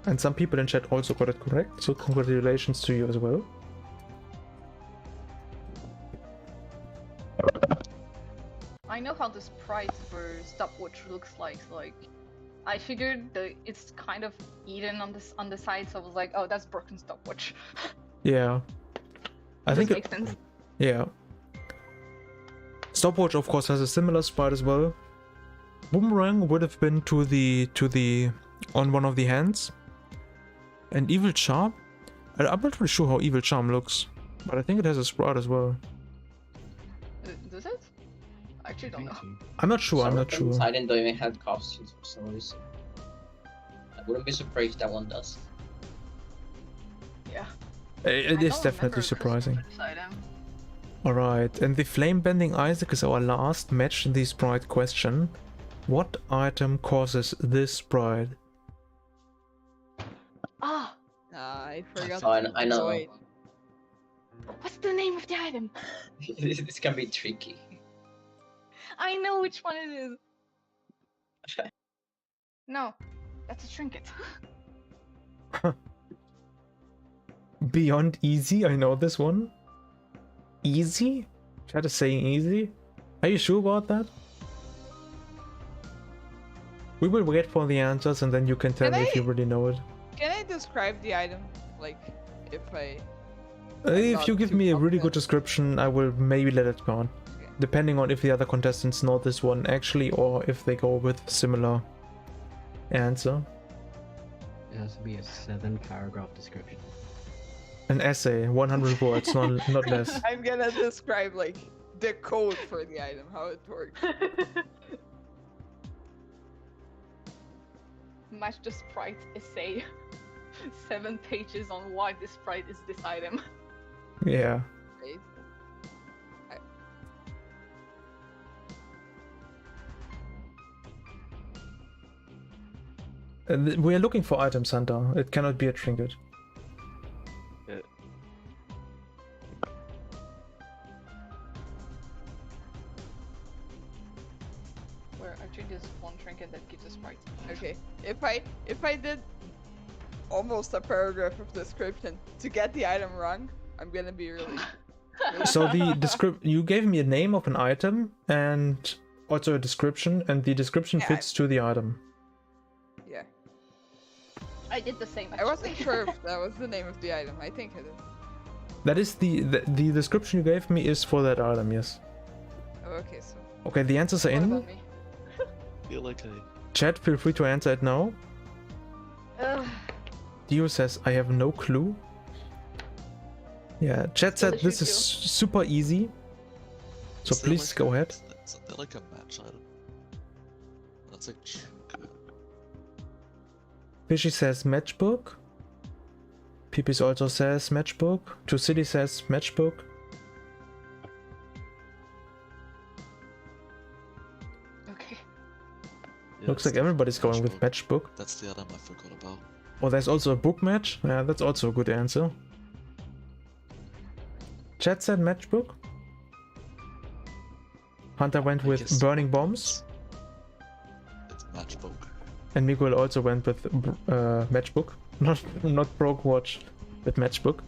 And some people in chat also got it correct, so congratulations to you as well. I know how the sprite for stopwatch looks like. Like, I figured that it's kind of eaten on the side, so I was like, oh, that's broken stopwatch. Yeah. I think makes sense. Yeah. Stopwatch of course has a similar sprite as well. Boomerang would have been to the on one of the hands. And Evil Charm? I'm not really sure how Evil Charm looks, but I think it has a sprite as well. Does it? I actually don't know. I'm not sure, I'm not sure. I didn't even have costumes for some reason. I wouldn't be surprised if that one does. Yeah. It is definitely surprising. Alright, and the flame bending Isaac is our last match in the sprite question. What item causes this sprite? Ah! I forgot. Oh, I know. Wait. What's the name of the item? This can be tricky. I know which one it is. No, that's a trinket. Beyond easy, I know this one. Easy? Try to say easy? Are you sure about that? We will wait for the answers and then you can tell me if you really know it. Can I describe the item? Like, if I... If you give me a really good confident. description, I will maybe let it go on. Okay. Depending on if the other contestants know this one actually or if they go with similar answer. It has to be a 7-paragraph description. An essay, 100 words, not less. I'm gonna describe, like, the code for the item, how it works. Match the sprite essay. 7 pages on why this sprite is this item. Yeah. Right? We are looking for items, Hunter. It cannot be a trinket. Where actually there's one trinket that gives a sprite. Okay. If I did almost a paragraph of description to get the item wrong, I'm gonna be really... So the you gave me a name of an item and also a description, and the description Yeah, fits to the item. Yeah. I did the same. I wasn't actually. sure if that was the name of the item. I think it is. That is the description you gave me is for that item, yes. Oh, okay, so... Okay, the answers are What in. about me? Feel like I Chat, feel free to answer it now. Ugh. Dio says, I have no clue. Yeah, chat Still said a this shoot is super easy. So Is there please like go a- ahead. Isn't there like a match item? That's like trinket. Fishy says matchbook. Peepees also says matchbook. Two City says matchbook. Okay. Yeah, Looks it's like the everybody's going with matchbook. matchbook. That's the item I forgot about. Oh, there's also a book match. Yeah, that's also a good answer. Chat said matchbook. Hunter went I with guess burning bombs, It's matchbook. and Miguel also went with matchbook. Not broke watch, with matchbook.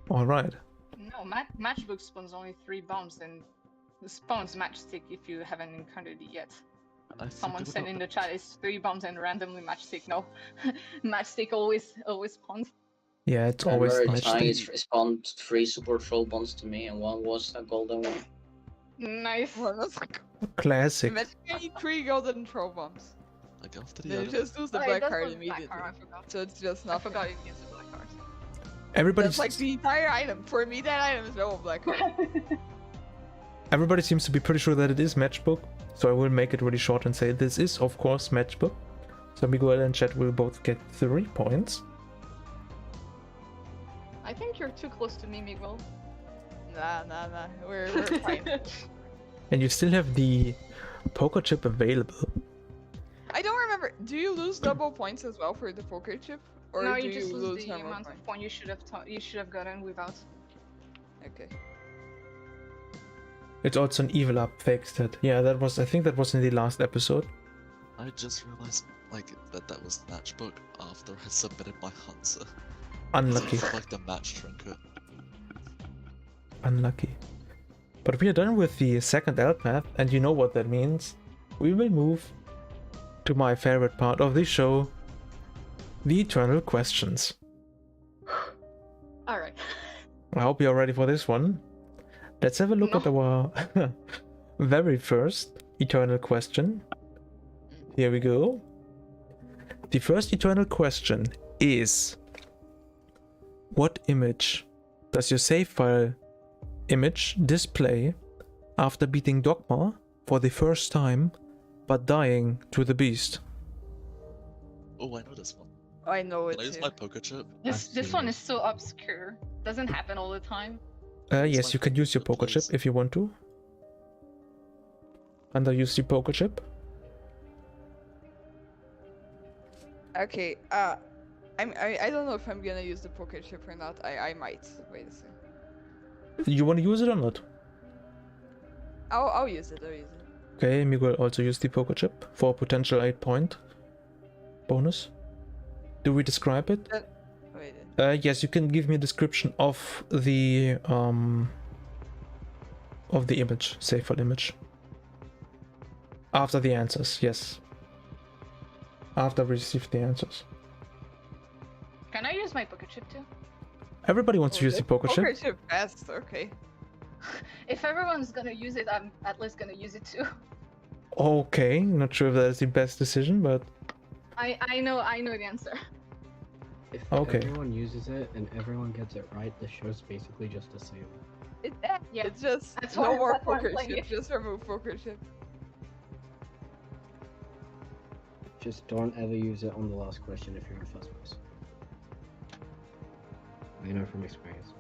All right. No, matchbook spawns only 3 bombs and spawns matchstick if you haven't encountered it yet. I Someone forgot said about in the chat it's 3 bombs and randomly matchstick. No, matchstick always spawns. Yeah, it's I always remember Chai matchstick. spawned 3 super troll bonds to me, and one was a golden one. Nice. Well, that's like, Classic. imagine getting 3 golden troll bombs. like after the Then you item. just lose the Alright, black that card was black immediately. card, I forgot. So it's just I nothing. forgot you used the black cards. Everybody, That's like the entire item. For me, that item is no black card. everybody seems to be pretty sure that it is matchbook, so I will make it really short and say this is, of course, matchbook. So Miguel and Chat will both get 3 points. I think you're too close to me, Miguel. Nah. We're fine. And you still have the poker chip available. I don't remember. Do you lose double points as well for the poker chip? Or No, do you just lose the normal amount of point you should have gotten without. Okay. It's also an evil up fake stat. Yeah, I think that was in the last episode. I just realized like that was matchbook after I submitted my Hunter. Unlucky. For, like the match trinket. Unlucky. But we are done with the second elf path, and you know what that means. We will move to my favorite part of the show, the eternal questions. Alright. I hope you're ready for this one. Let's have a look at our very first eternal question. Here we go. The first eternal question is: what image does your save file image display after beating Dogma for the first time but dying to the beast? Oh, I know this one. I know it Can I use too. my poker chip? This one is so obscure. Doesn't happen all the time. Yes, like you can use your the poker chip place. if you want to. And I use the poker chip. Okay, I don't know if I'm gonna use the poker chip or not. I might. Wait a second. You want to use it or not? I'll use it. Okay, Miguel also used the poker chip for a potential 8-point bonus. Do we describe it? Wait. Yes, you can give me a description of the image, save file image. After the answers, yes. After we receive the answers. Can I use my pocket chip too? Everybody wants to use the poker chip. Poker chip best. Okay. If everyone's gonna use it, I'm at least gonna use it too. Okay, not sure if that is the best decision, but I know the answer. If Okay. everyone uses it and everyone gets it right, the show's basically just a save. Yeah, It's just that's no why- more that's why I'm poker playing chip. it. Just remove poker chip. Just don't ever use it on the last question if you're in first place. I know from experience.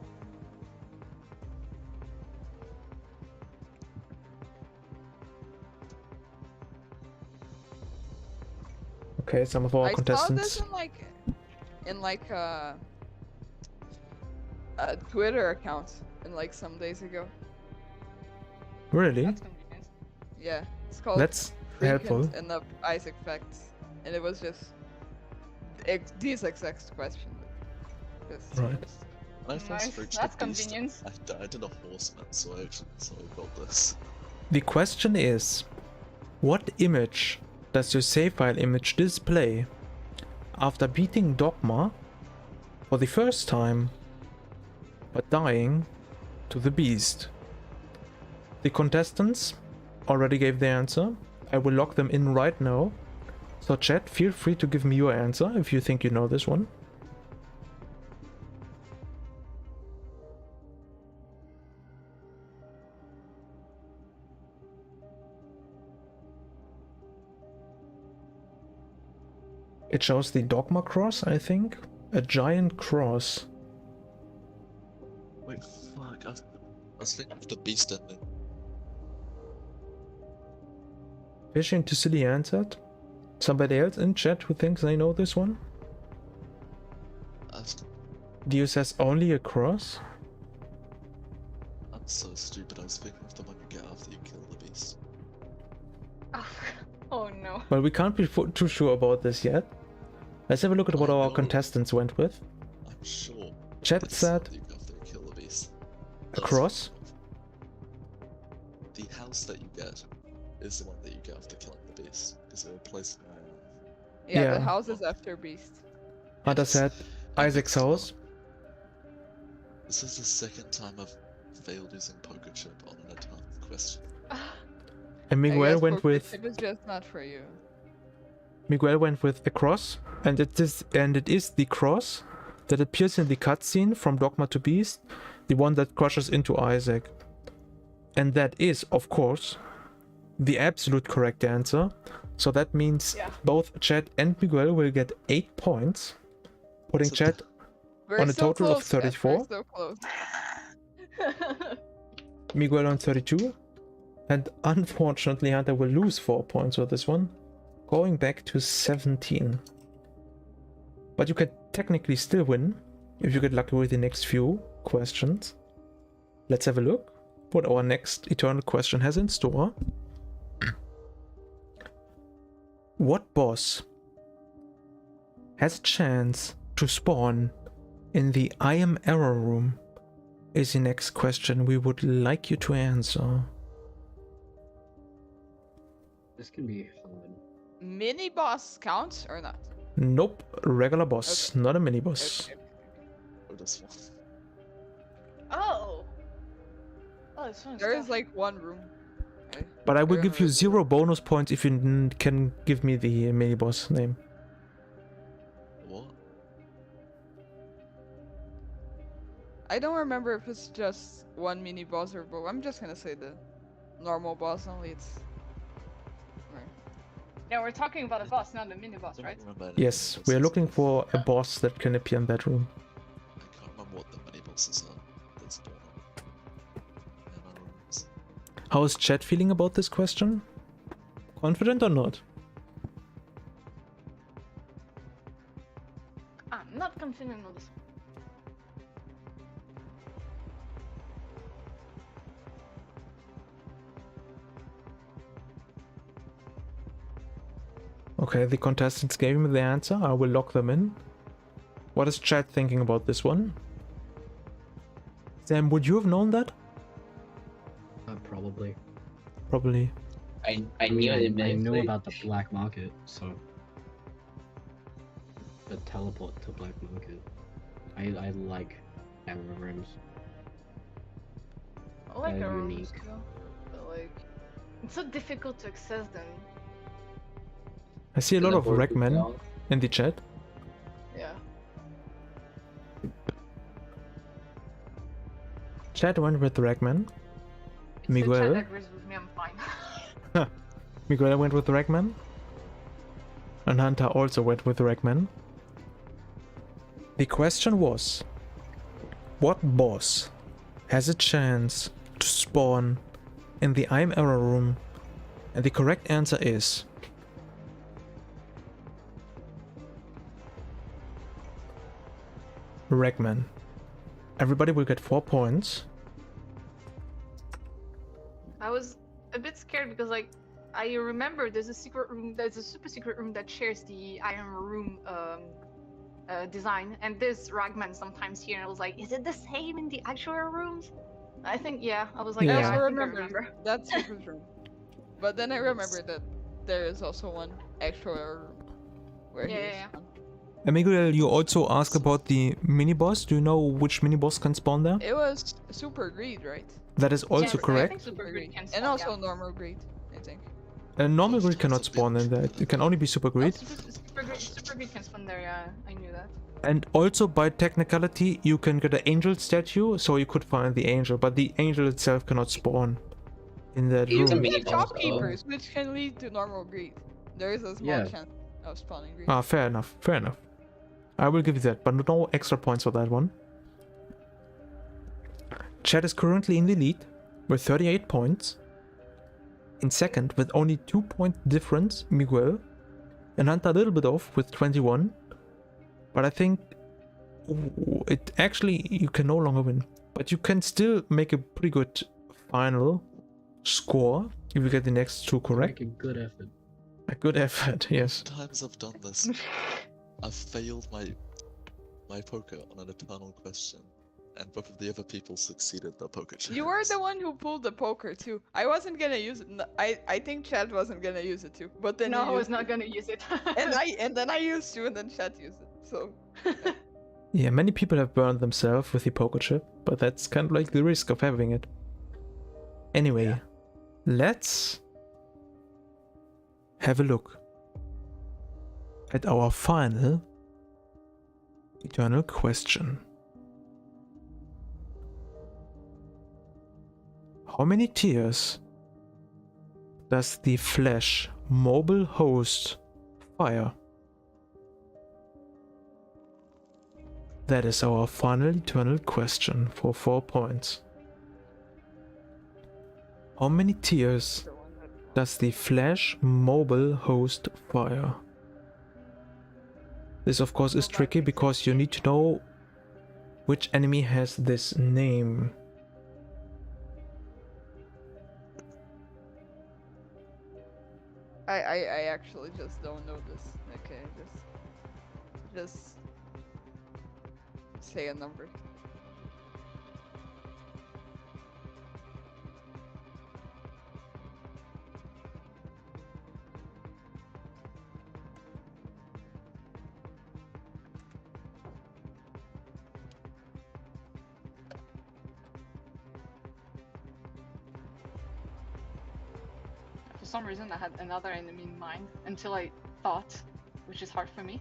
okay, some of our I saw contestants. this in a Twitter account like some days ago. Really? That's convenient. Yeah, it's called That's Frequent helpful. Enough Isaac Facts, and it was just these exact question. Just- Right. When I first Nice, reached that's the beast, convenience. I died in a horseman, so I got this. The question is, what image does your save file image display after beating Dogma for the first time but dying to the beast? The contestants already gave their answer. I will lock them in right now. So chat, feel free to give me your answer if you think you know this one. It shows the Dogma cross, I think. A giant cross. Wait, fuck. I was thinking of the beast ending. Fishing to silly answered. Somebody else in chat who thinks they know this one? I was- Dio says only across. I'm so stupid. I was thinking of the one you get after you kill the beast. Oh no. Well, we can't be too sure about this yet. Let's have a look at what I our know. contestants went with. I'm sure. Chat It's said not you go after you kill the beast. across. The house that you get is the one that you get after killing the beast, because it replaces my Yeah, Yeah. the house is after Beast. Hunter said Isaac's house. This is the second time I've failed using poker chip on an attack question. And I Miguel guess went poker with chip is just not for you. across, and it is the cross that appears in the cutscene from Dogma to Beast, the one that crushes into Isaac. And that is, of course, the absolute correct answer. So that means Yeah. both Chad and Miguel will get 8 points, putting So Chad We're On a so total of close, Kat, 34? We're so close. Miguel on 32, and unfortunately Hunter will lose 4 points with this one, going back to 17. But you can technically still win if you get lucky with the next few questions. Let's have a look what our next Eternal question has in store. What boss has a chance to spawn in the I am error room is the next question we would like you to answer. This can be fun. Mini boss counts or not? Nope, regular boss, Okay. not a mini boss. Okay. Oh, this one. Oh. Oh, this one's There is tough. like one room. Okay. But I will give you remember. 0 bonus points if you can give me the mini boss name. What? I don't remember if it's just one mini boss or both. I'm just gonna say the normal boss only. It's right. Yeah, we're talking about a boss, not a mini boss, I don't right? remember any Yes, mini we are bosses. looking for a boss that can appear in that room. I can't remember what the mini bosses are. That's don't know. How is Chat feeling about this question? Confident or not? I'm not confident on this. Okay, the contestants gave me the answer. I will lock them in. What is Chat thinking about this one? Sam, would you have known that? Probably. Probably. I knew it I know immediately. about the black market, so the teleport to black market. I like error rooms. I like They're our rooms unique. too, but like, it's so difficult to access them. I see a lot of Teleport to Ragmen down. in the chat. Yeah. Chat went with Ragman. If the Miguel? chat agrees with me, I'm fine. Miguel went with Ragman. And Hunter also went with Ragman. The question was, what boss has a chance to spawn in the I'm error room? And the correct answer is Ragman. Everybody will get 4 points. I was a bit scared because like I remember there's a secret room, there's a super secret room that shares the Iron Room design, and there's Ragman sometimes here, and I was like, is it the same in the actual rooms? I think yeah. I was like, Yeah. I yeah, also I think I remember remember. that's Super's room. But then I remember that there is also one extra room where Yeah, he yeah, is yeah. found. Miguel, you also asked about the mini boss. Do you know which mini boss can spawn there? It was Super Greed, right? That is also Yes, I correct. think Super Greed can And spawn, also yeah. normal Greed, I think. And normal greed cannot spawn in there. It can only be super Oh, greed. Super Greed can spawn there, yeah. I knew that. And also by technicality, you can get an angel statue, so you could find the angel, but the angel itself cannot spawn in that You can room. mini The boss, shopkeepers, which can lead to normal Greed. There is a small Yeah. chance of spawning Greed. Ah, fair enough, fair enough. I will give you that, but no extra points for that one. Chad is currently in the lead with 38 points. In second, with only 2-point difference, Miguel. And Hunter a little bit off with 21. But I think Ooh, it actually, you can no longer win, but you can still make a pretty good final score if you get the next two correct. Make a good effort. A good effort, yes. Times I've done this, I've failed my poker on an eternal question, and both of the other people succeeded their poker checks. You were the one who pulled the poker too. I wasn't gonna use it. I think Chad wasn't gonna use it too. But then No, you I was used not it. gonna use it. And then I used you, and then Chad used it. So Yeah, many people have burned themselves with the poker chip, but that's kind of like the risk of having it. Anyway, let's have a look at our final eternal question. How many tiers does the Flash mobile host fire? That is our final eternal question for 4 points. How many tiers does the Flash mobile host fire? This of course is tricky because you need to know which enemy has this name. I actually just don't know this. Okay, just say a number. For some reason, I had another enemy in mind until I thought, which is hard for me.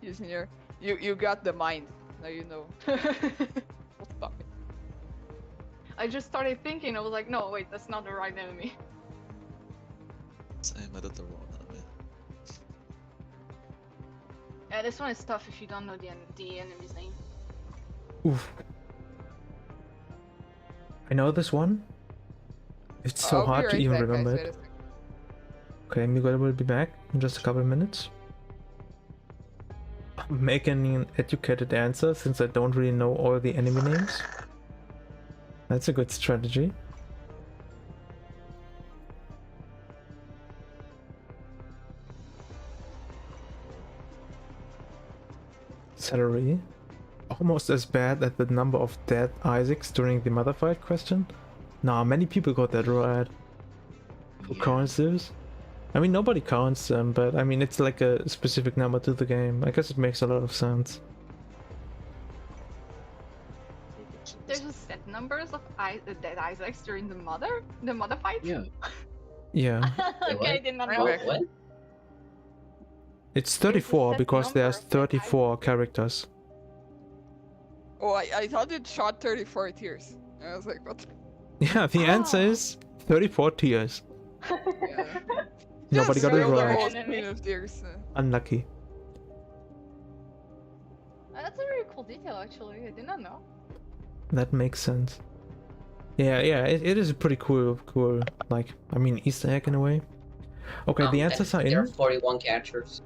Using your you got the mind. Now you know. Fuck it. I just started thinking. I was like, no, wait, that's not the right enemy. Same, I did the wrong enemy. Yeah, this one is tough if you don't know the enemy's name. Oof. I know this one. It's so I'll be hard to right even back, remember guys. it. Okay, Miguel will be back in just a couple of minutes. I'm making an educated answer since I don't really know all the enemy names. That's a good strategy. Salary. Almost as bad as the number of dead Isaacs during the mother fight question. Nah, many people got that right. Who counts this? I mean, nobody counts them, but I mean, it's like a specific number to the game. I guess it makes a lot of sense. There's a set numbers of dead Isaacs during the mother fight. Yeah. Yeah, Okay, I did not Right know. back. What? it's There's a 34 set because there's number of dead 34 characters. Oh, I thought it shot 34 tiers. I was like, what? Yeah, the answer Ah. is 34 tiers. Yeah. Nobody got it roll the right. whole queen of tiers. Unlucky. That's a really cool detail, actually. I did not know. That makes sense. Yeah, it is a pretty cool, like, I mean, Easter egg in a way. Okay, the answers are There are in. 41 captures.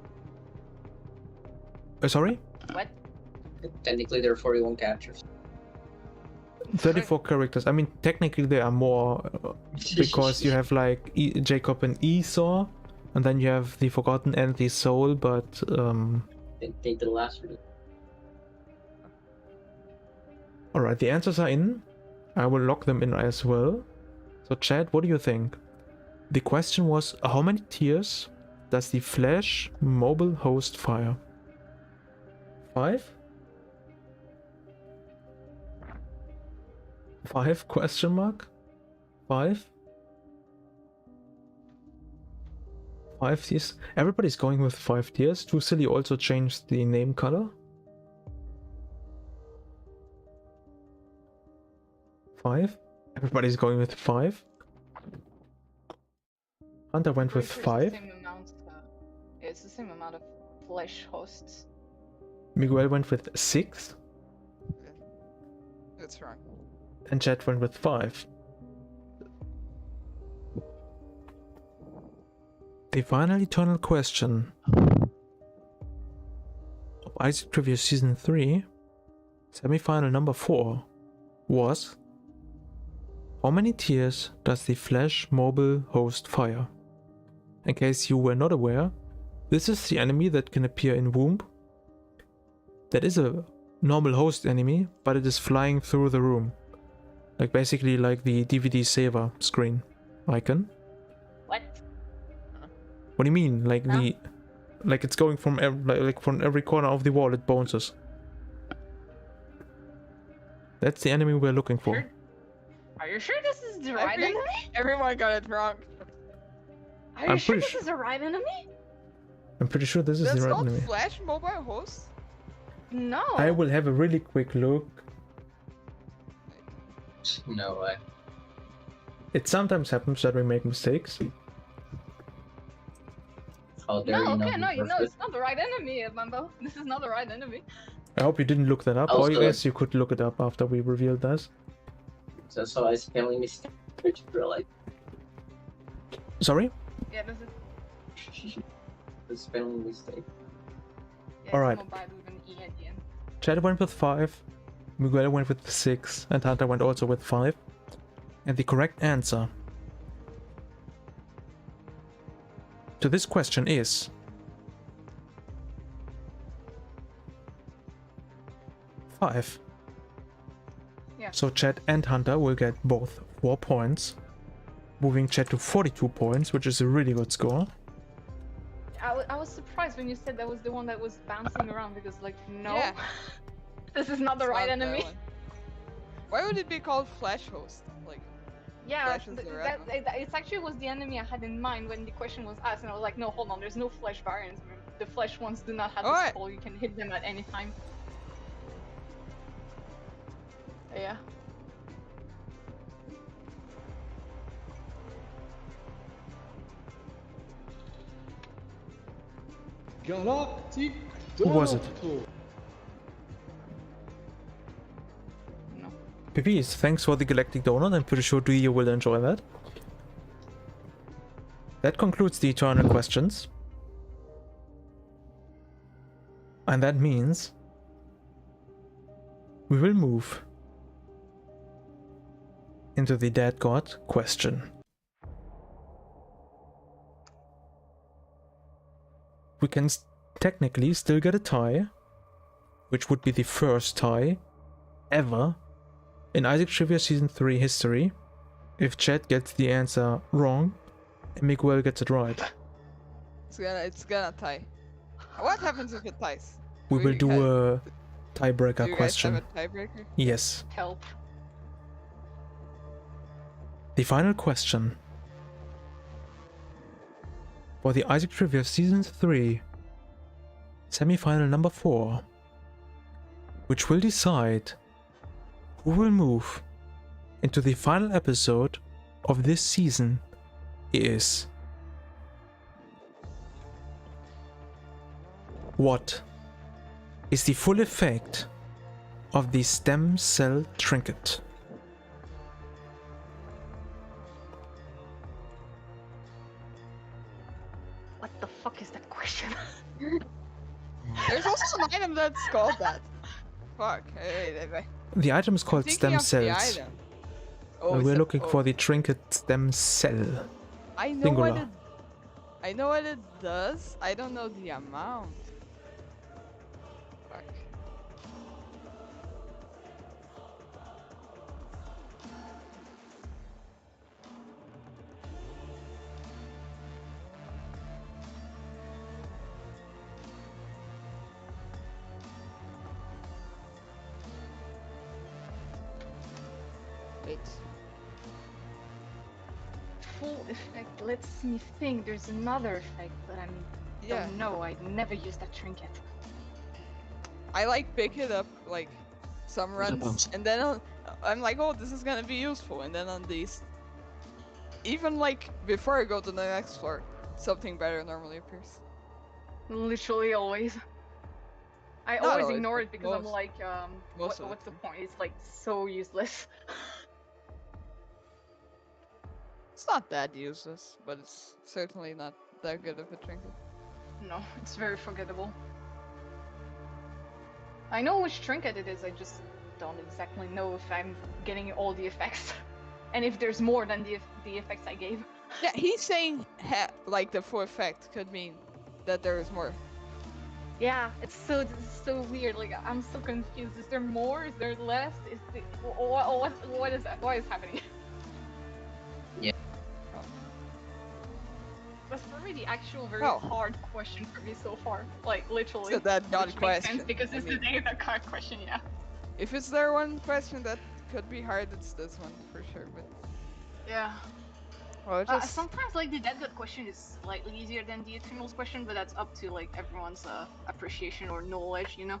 Sorry? What? Technically, there are 41 captures. 34 characters. I mean, technically there are more because you have like Jacob and Esau, and then you have the Forgotten and the Soul, but Take the last one. alright, the answers are in. I will lock them in as well. So Chad, what do you think? The question was, how many tiers does the Flash mobile host fire? 5? 5 question mark? 5? 5 tiers? Everybody's going with 5 tiers. Too Silly also changed the name color. 5? Everybody's going with 5. Hunter went with Pretty sure 5. It's the same amount. It's the same amount of flesh hosts. Miguel went with 6. That's wrong. And Chad went with 5. The final eternal question. Isaac Trivia Season 3, semi-final number 4 was: how many tiers does the Flash mobile host fire? In case you were not aware, this is the enemy that can appear in Womb. That is a normal host enemy, but it is flying through the room. Like basically like the DVD saver screen icon. What? What do you mean? Like No. like it's going from like from every corner of the wall it bounces. That's the enemy we're looking for. Sure. Are you sure this is the right Every- enemy? Everyone got it wrong. Are you I'm sure pretty this su- is the right enemy? I'm pretty sure this is That's the right not enemy. Flash mobile host? No. I will have a really quick look. No way. It sometimes happens that we make mistakes. How dare No, you not okay, be no, perfect? it's not the right enemy, Bambo. This is not the right enemy. I hope you didn't look that up, or Also- I guess you could look it up after we revealed this. So I spelling mistake. Really? Sorry? Yeah, this is. The spelling mistake. Yeah, Alright. it's mobile with an E at the end. Chad went with 5, Miguel went with 6, and Hunter went also with 5. And the correct answer to this question is 5. Yeah. So Chad and Hunter will get both 4 points, moving Chad to 42 points, which is a really good score. I was surprised when you said that was the one that was bouncing around because, like, no. Yeah. This is not the It's right not that enemy. one. Why would it be called Flash host? Like, Yeah, Flash is the red one. it actually was the enemy I had in mind when the question was asked, and I was like, no, hold on, there's no flesh variants. The flesh ones do not have this Alright. skull. You can hit them at any time. Yeah. Galactic Who was it? Doctor. No. PPs, thanks for the Galactic Donut. I'm pretty sure you will enjoy that. That concludes the eternal questions. And that means we will move into the Dead God question. We can technically still get a tie, which would be the first tie ever in Isaac Trivia Season 3 history, if Chad gets the answer wrong and Miguel gets it right. it's gonna tie. What happens if it ties? We will do a Do tiebreaker you guys question. have a tiebreaker? Yes. Help. The final question for the Isaac Trivia Season 3 semi-final number 4, which will decide who will move into the final episode of this season, is: what is the full effect of the stem cell trinket? What the fuck is that question? There's also an item that's called that. Fuck. Wait. The item is called Thinking stem of the cells. item. And is we're it- looking for the trinket stem cell. I know singular. what it. I know what it does. I don't know the amount. Fuck. Wait. Full effect. Let's me think. There's another effect, but I Yeah. don't know. I never used that trinket. I like pick it up like some runs, bounce. and then I'm like, oh, this is gonna be useful, and then on these, even like before I go to the next floor, something better normally appears. Literally always. I Not always always, ignore but it because I'm most- like, most of what's the the point? It's like so useless. It's not that useless, but it's certainly not that good of a trinket. No, it's very forgettable. I know which trinket it is, I just don't exactly know if I'm getting all the effects. And if there's more than the effects I gave. Yeah, he's saying like the full effect could mean that there is more. Yeah, it's so weird. Like I'm so confused. Is there more? Is there less? Is the what is that? What is happening? Yeah. That's for me the actual very Oh. hard question for me so far. Like literally. So that not which question. Makes sense because I it's mean, the data card question. Yeah. if it's there one question that could be hard, it's this one for sure. But Yeah. well, just Sometimes like the dead gut question is slightly easier than the Eternals question, but that's up to like everyone's appreciation or knowledge, you know.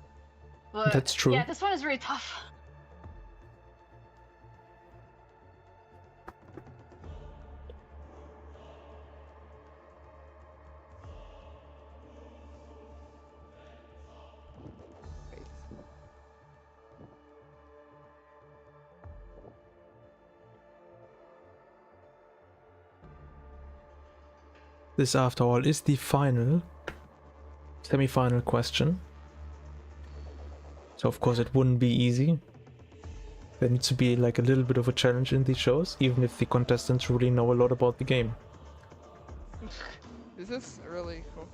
But That's true. yeah, this one is very tough. wait. This, after all, is the final semi-final question. So of course it wouldn't be easy. There needs to be like a little bit of a challenge in these shows, even if the contestants really know a lot about the game. This is really cool.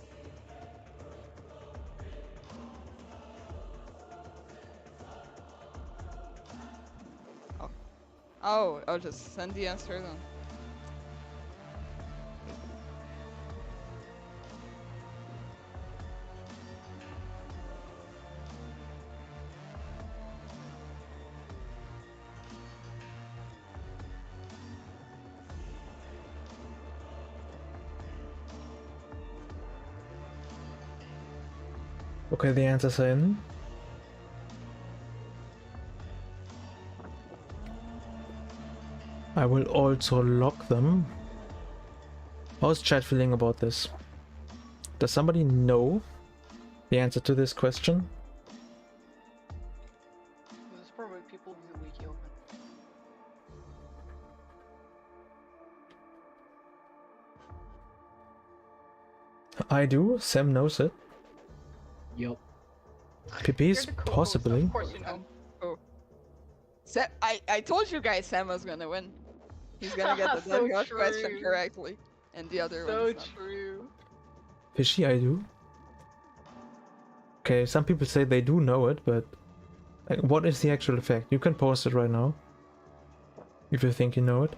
Oh, I'll just send the answer then. Okay, the answers are in. I will also lock them. How's chat feeling about this? Does somebody know the answer to this question? There's probably people with the wiki open. I do. Sam knows it. Yup. PP's You're the co-host, possibly. Of course you know. Oh. I told you guys Sam was gonna win. He's gonna get the So dead question true. correctly, and the other So one's not. true. Fishy, I do. Okay, some people say they do know it, but like, what is the actual effect? You can post it right now. If you think you know it.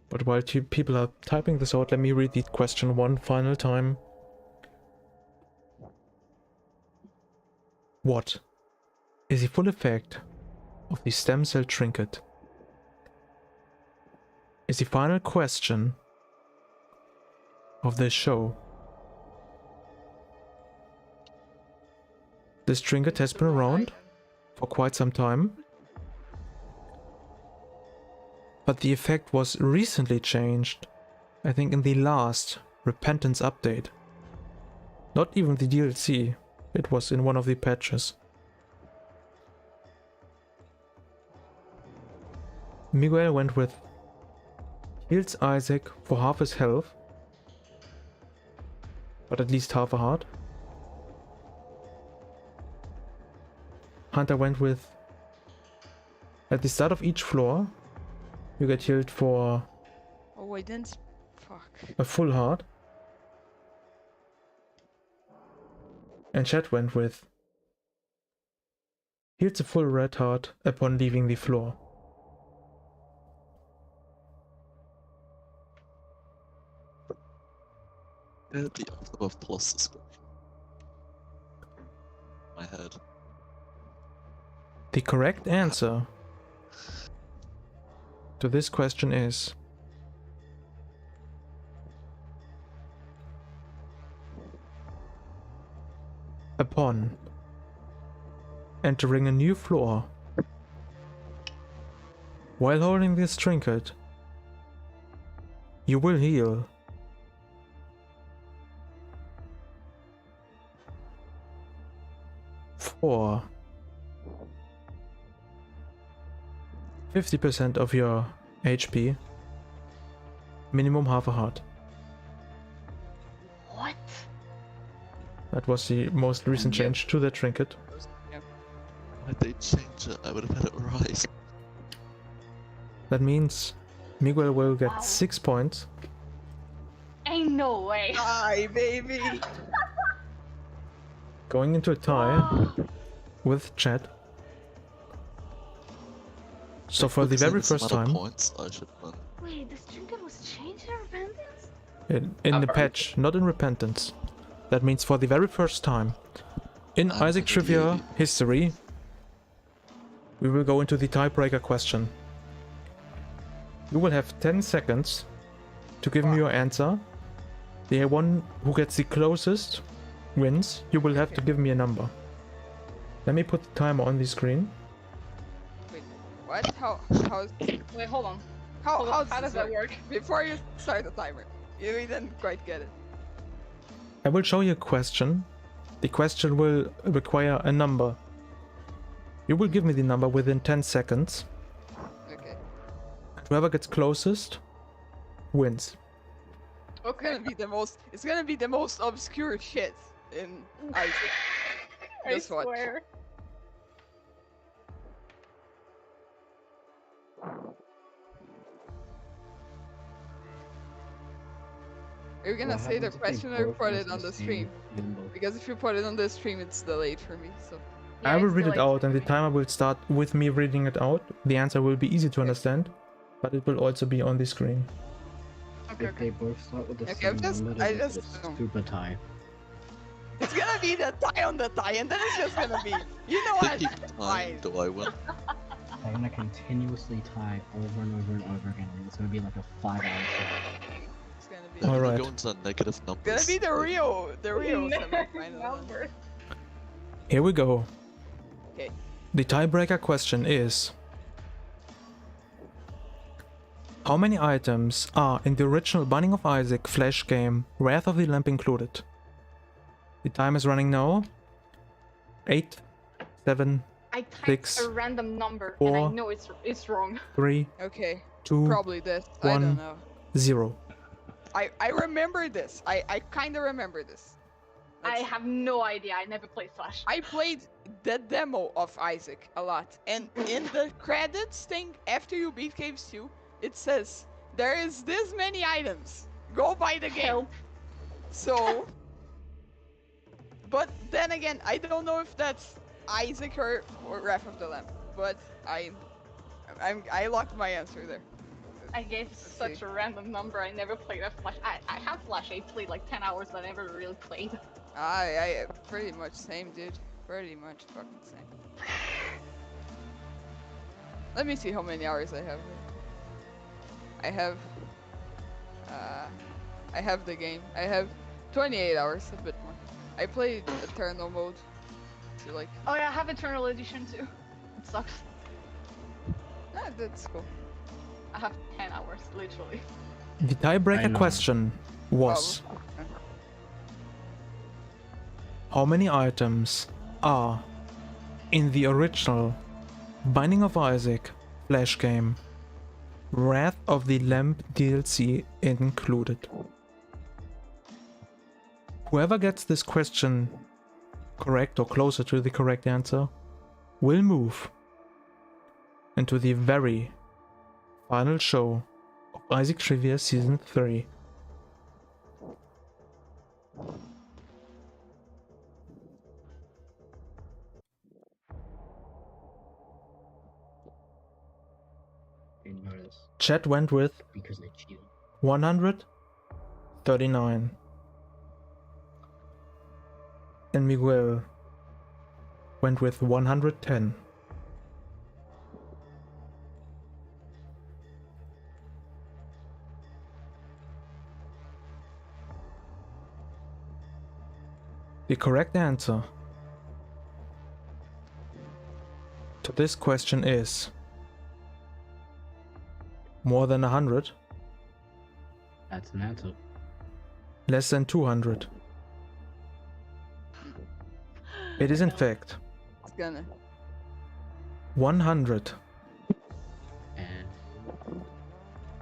But while people are typing this out, let me read the question one final time. What is the full effect of the stem cell trinket? Is the final question of this show. This trinket has been around for quite some time, but the effect was recently changed, I think in the last Repentance update. Not even the DLC, it was in one of the patches. Miguel went with heals Isaac for half his health, but at least half a heart. Hunter went with at the start of each floor you get healed for Oh, I didn't. Fuck. a full heart. And Chad went with heals a full red heart upon leaving the floor. The above plus description. My head. The correct answer to this question is upon entering a new floor while holding this trinket, you will heal for 50% of your HP, minimum half a heart. That was the most recent Yep. change to the trinket. Yeah. Why'd they change it? I would have had it right. That means Miguel will get Wow. 6 points. Ain't no way. Hi, baby. Going into a tie Wow. with Chad. So for With the very same first amount of time points, I should win. Wait, this trinket was changed in Repentance? in the Upper. patch, not in Repentance. That means for the very first time in I'm Isaac gonna Trivia leave. history, we will go into the tiebreaker question. You will have 10 seconds to give me your answer. The one who gets the closest wins. You will have to give me a number. Let me put the timer on the screen. Wait, what? How's Wait, hold on. how How does that work? Before you start the timer, you didn't quite get it. I will show you a question. The question will require a number. You will give me the number within 10 seconds. Okay. Whoever gets closest wins. It's gonna be the most. It's gonna be the most obscure shit in Isaac. I Just watch. swear. Are you gonna What say the happens if they question or both put use it on the same stream? number? Because if you put it on the stream, it's delayed for me. So I will it's read it delayed out for and the me. timer will start with me reading it out. The answer will be easy to understand, but it will also be on the screen. Okay, If they okay. both start with the Okay, same I'm just- number, I then just it's don't- super tie. it's gonna be the tie on the tie, and then it's just gonna be. You know If what? they keep Fine. tying, do I win? They're gonna continuously tie over and over and over again, and it's gonna be like a 5-hour show. It's gonna be. They're gonna Alright. go into negative numbers. Gonna be the like- Rio semifinal. Number. Here we go. Okay. The tiebreaker question is: how many items are in the original Binding of Isaac Flash game, Wrath of the Lamp included? The time is running now. 8, 7, I typed 6, a random number and I 4, know it's wrong. 3, Okay. 2, Probably this. I 1. don't know. 0. I remember this. I kind of remember this. I That's- have no idea. I never played Flash. I played the demo of Isaac a lot, and in the credits thing after you beat Caves 2, it says there is this many items. Go buy the game. Help. So, but then again, I don't know if that's Isaac or Wrath of the Lamp, but I locked my answer there. I gave such see. a random number. I never played a Flash. I have Flash. I played like 10 hours, but I never really played. I pretty much same, dude. Pretty much fucking same. Let me see how many hours I have. I have the game. I have 28 hours, a bit more. I played Eternal mode. So like, Oh yeah, I have Eternal Edition too. It sucks. that's cool. I have 10 hours, literally. The I tiebreaker know. question was: how many items are in the original Binding of Isaac Flash game, Wrath of the Lamp DLC included? Whoever gets this question correct or closer to the correct answer will move into the very final show of Isaac Trivia Season 3. Didn't notice Chat went with because they cheated. 139. And Miguel went with 110. The correct answer to this question is more than 100, That's an answer. less than 200. It is in fact It's gonna. 198.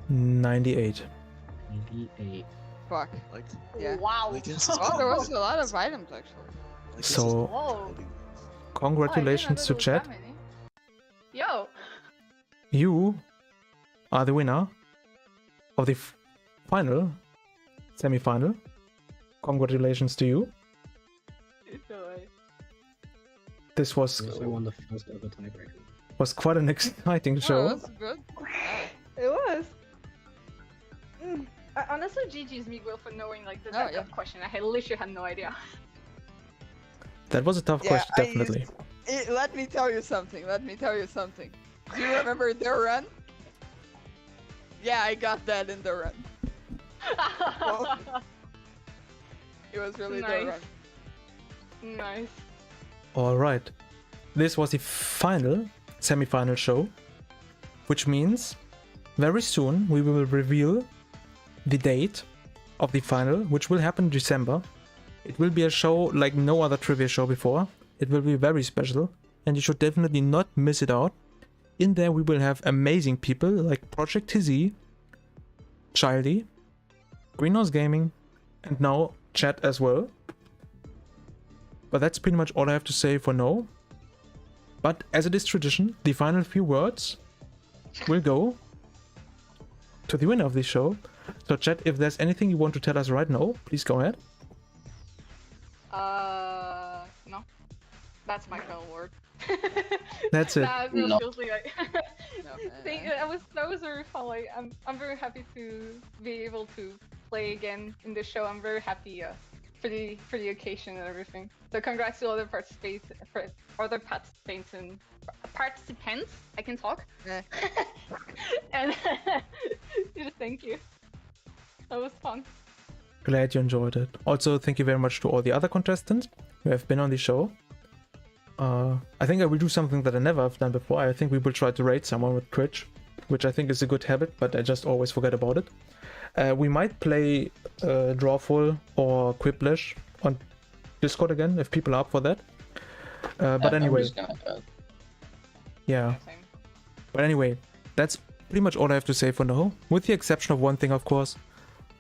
And 98. Fuck. Like, Yeah. Wow. I guess Oh, there was a lot of items actually. I guess So- it's- Whoa. Congratulations to Chad. Yo. You are the winner of the final semi-final. Congratulations to you. This was I also won the first ever tiebreaker. quite an exciting Oh, show. that's good. It was. Honestly, GG's Miguel for knowing like the Oh, backup yeah. question. I literally had no idea. That was a tough Yeah, question, I definitely. Let me tell you something. Let me tell you something. Do you remember the run? Yeah, I got that in the run. It was really the Nice. run. Nice. All right. This was the final semi-final show, which means very soon we will reveal the date of the final, which will happen in December. It will be a show like no other trivia show before. It will be very special, and you should definitely not miss it out. In there we will have amazing people like Project TZ, Childy, Greenhouse Gaming, and now Chat as well. But that's pretty much all I have to say for now. But as it is tradition, the final few words will go to the winner of this show. So Chat, if there's anything you want to tell us right now, please go ahead. No. That's my final word. That's it. That No. feels like No, that was very fun. Like I'm very happy to be able to play again in the show. I'm very happy for the occasion and everything. So congrats to other participants and participants. I can talk. Eh. And just thank you. That was fun. Glad you enjoyed it. Also, thank you very much to all the other contestants who have been on the show. I think I will do something that I never have done before. I think we will try to raid someone with Twitch, which I think is a good habit, but I just always forget about it. We might play Drawful or Quiplash on Discord again, if people are up for that. But I'm anyway, just gonna go. yeah. Same. But anyway, that's pretty much all I have to say for now, with the exception of one thing, of course.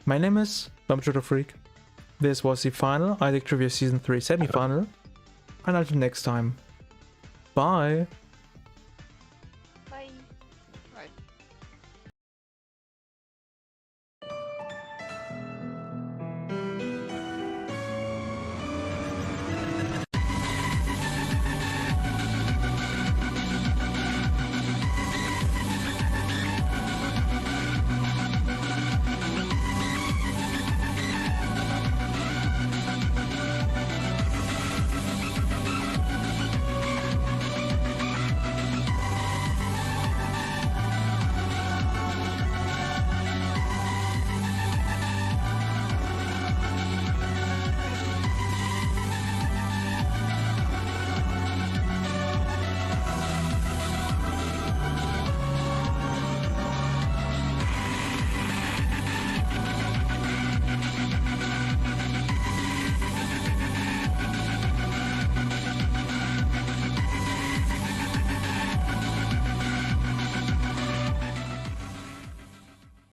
My name is Bambochutafreak. This was the final Isaac Trivia Season 3 semi-final. And until next time, bye!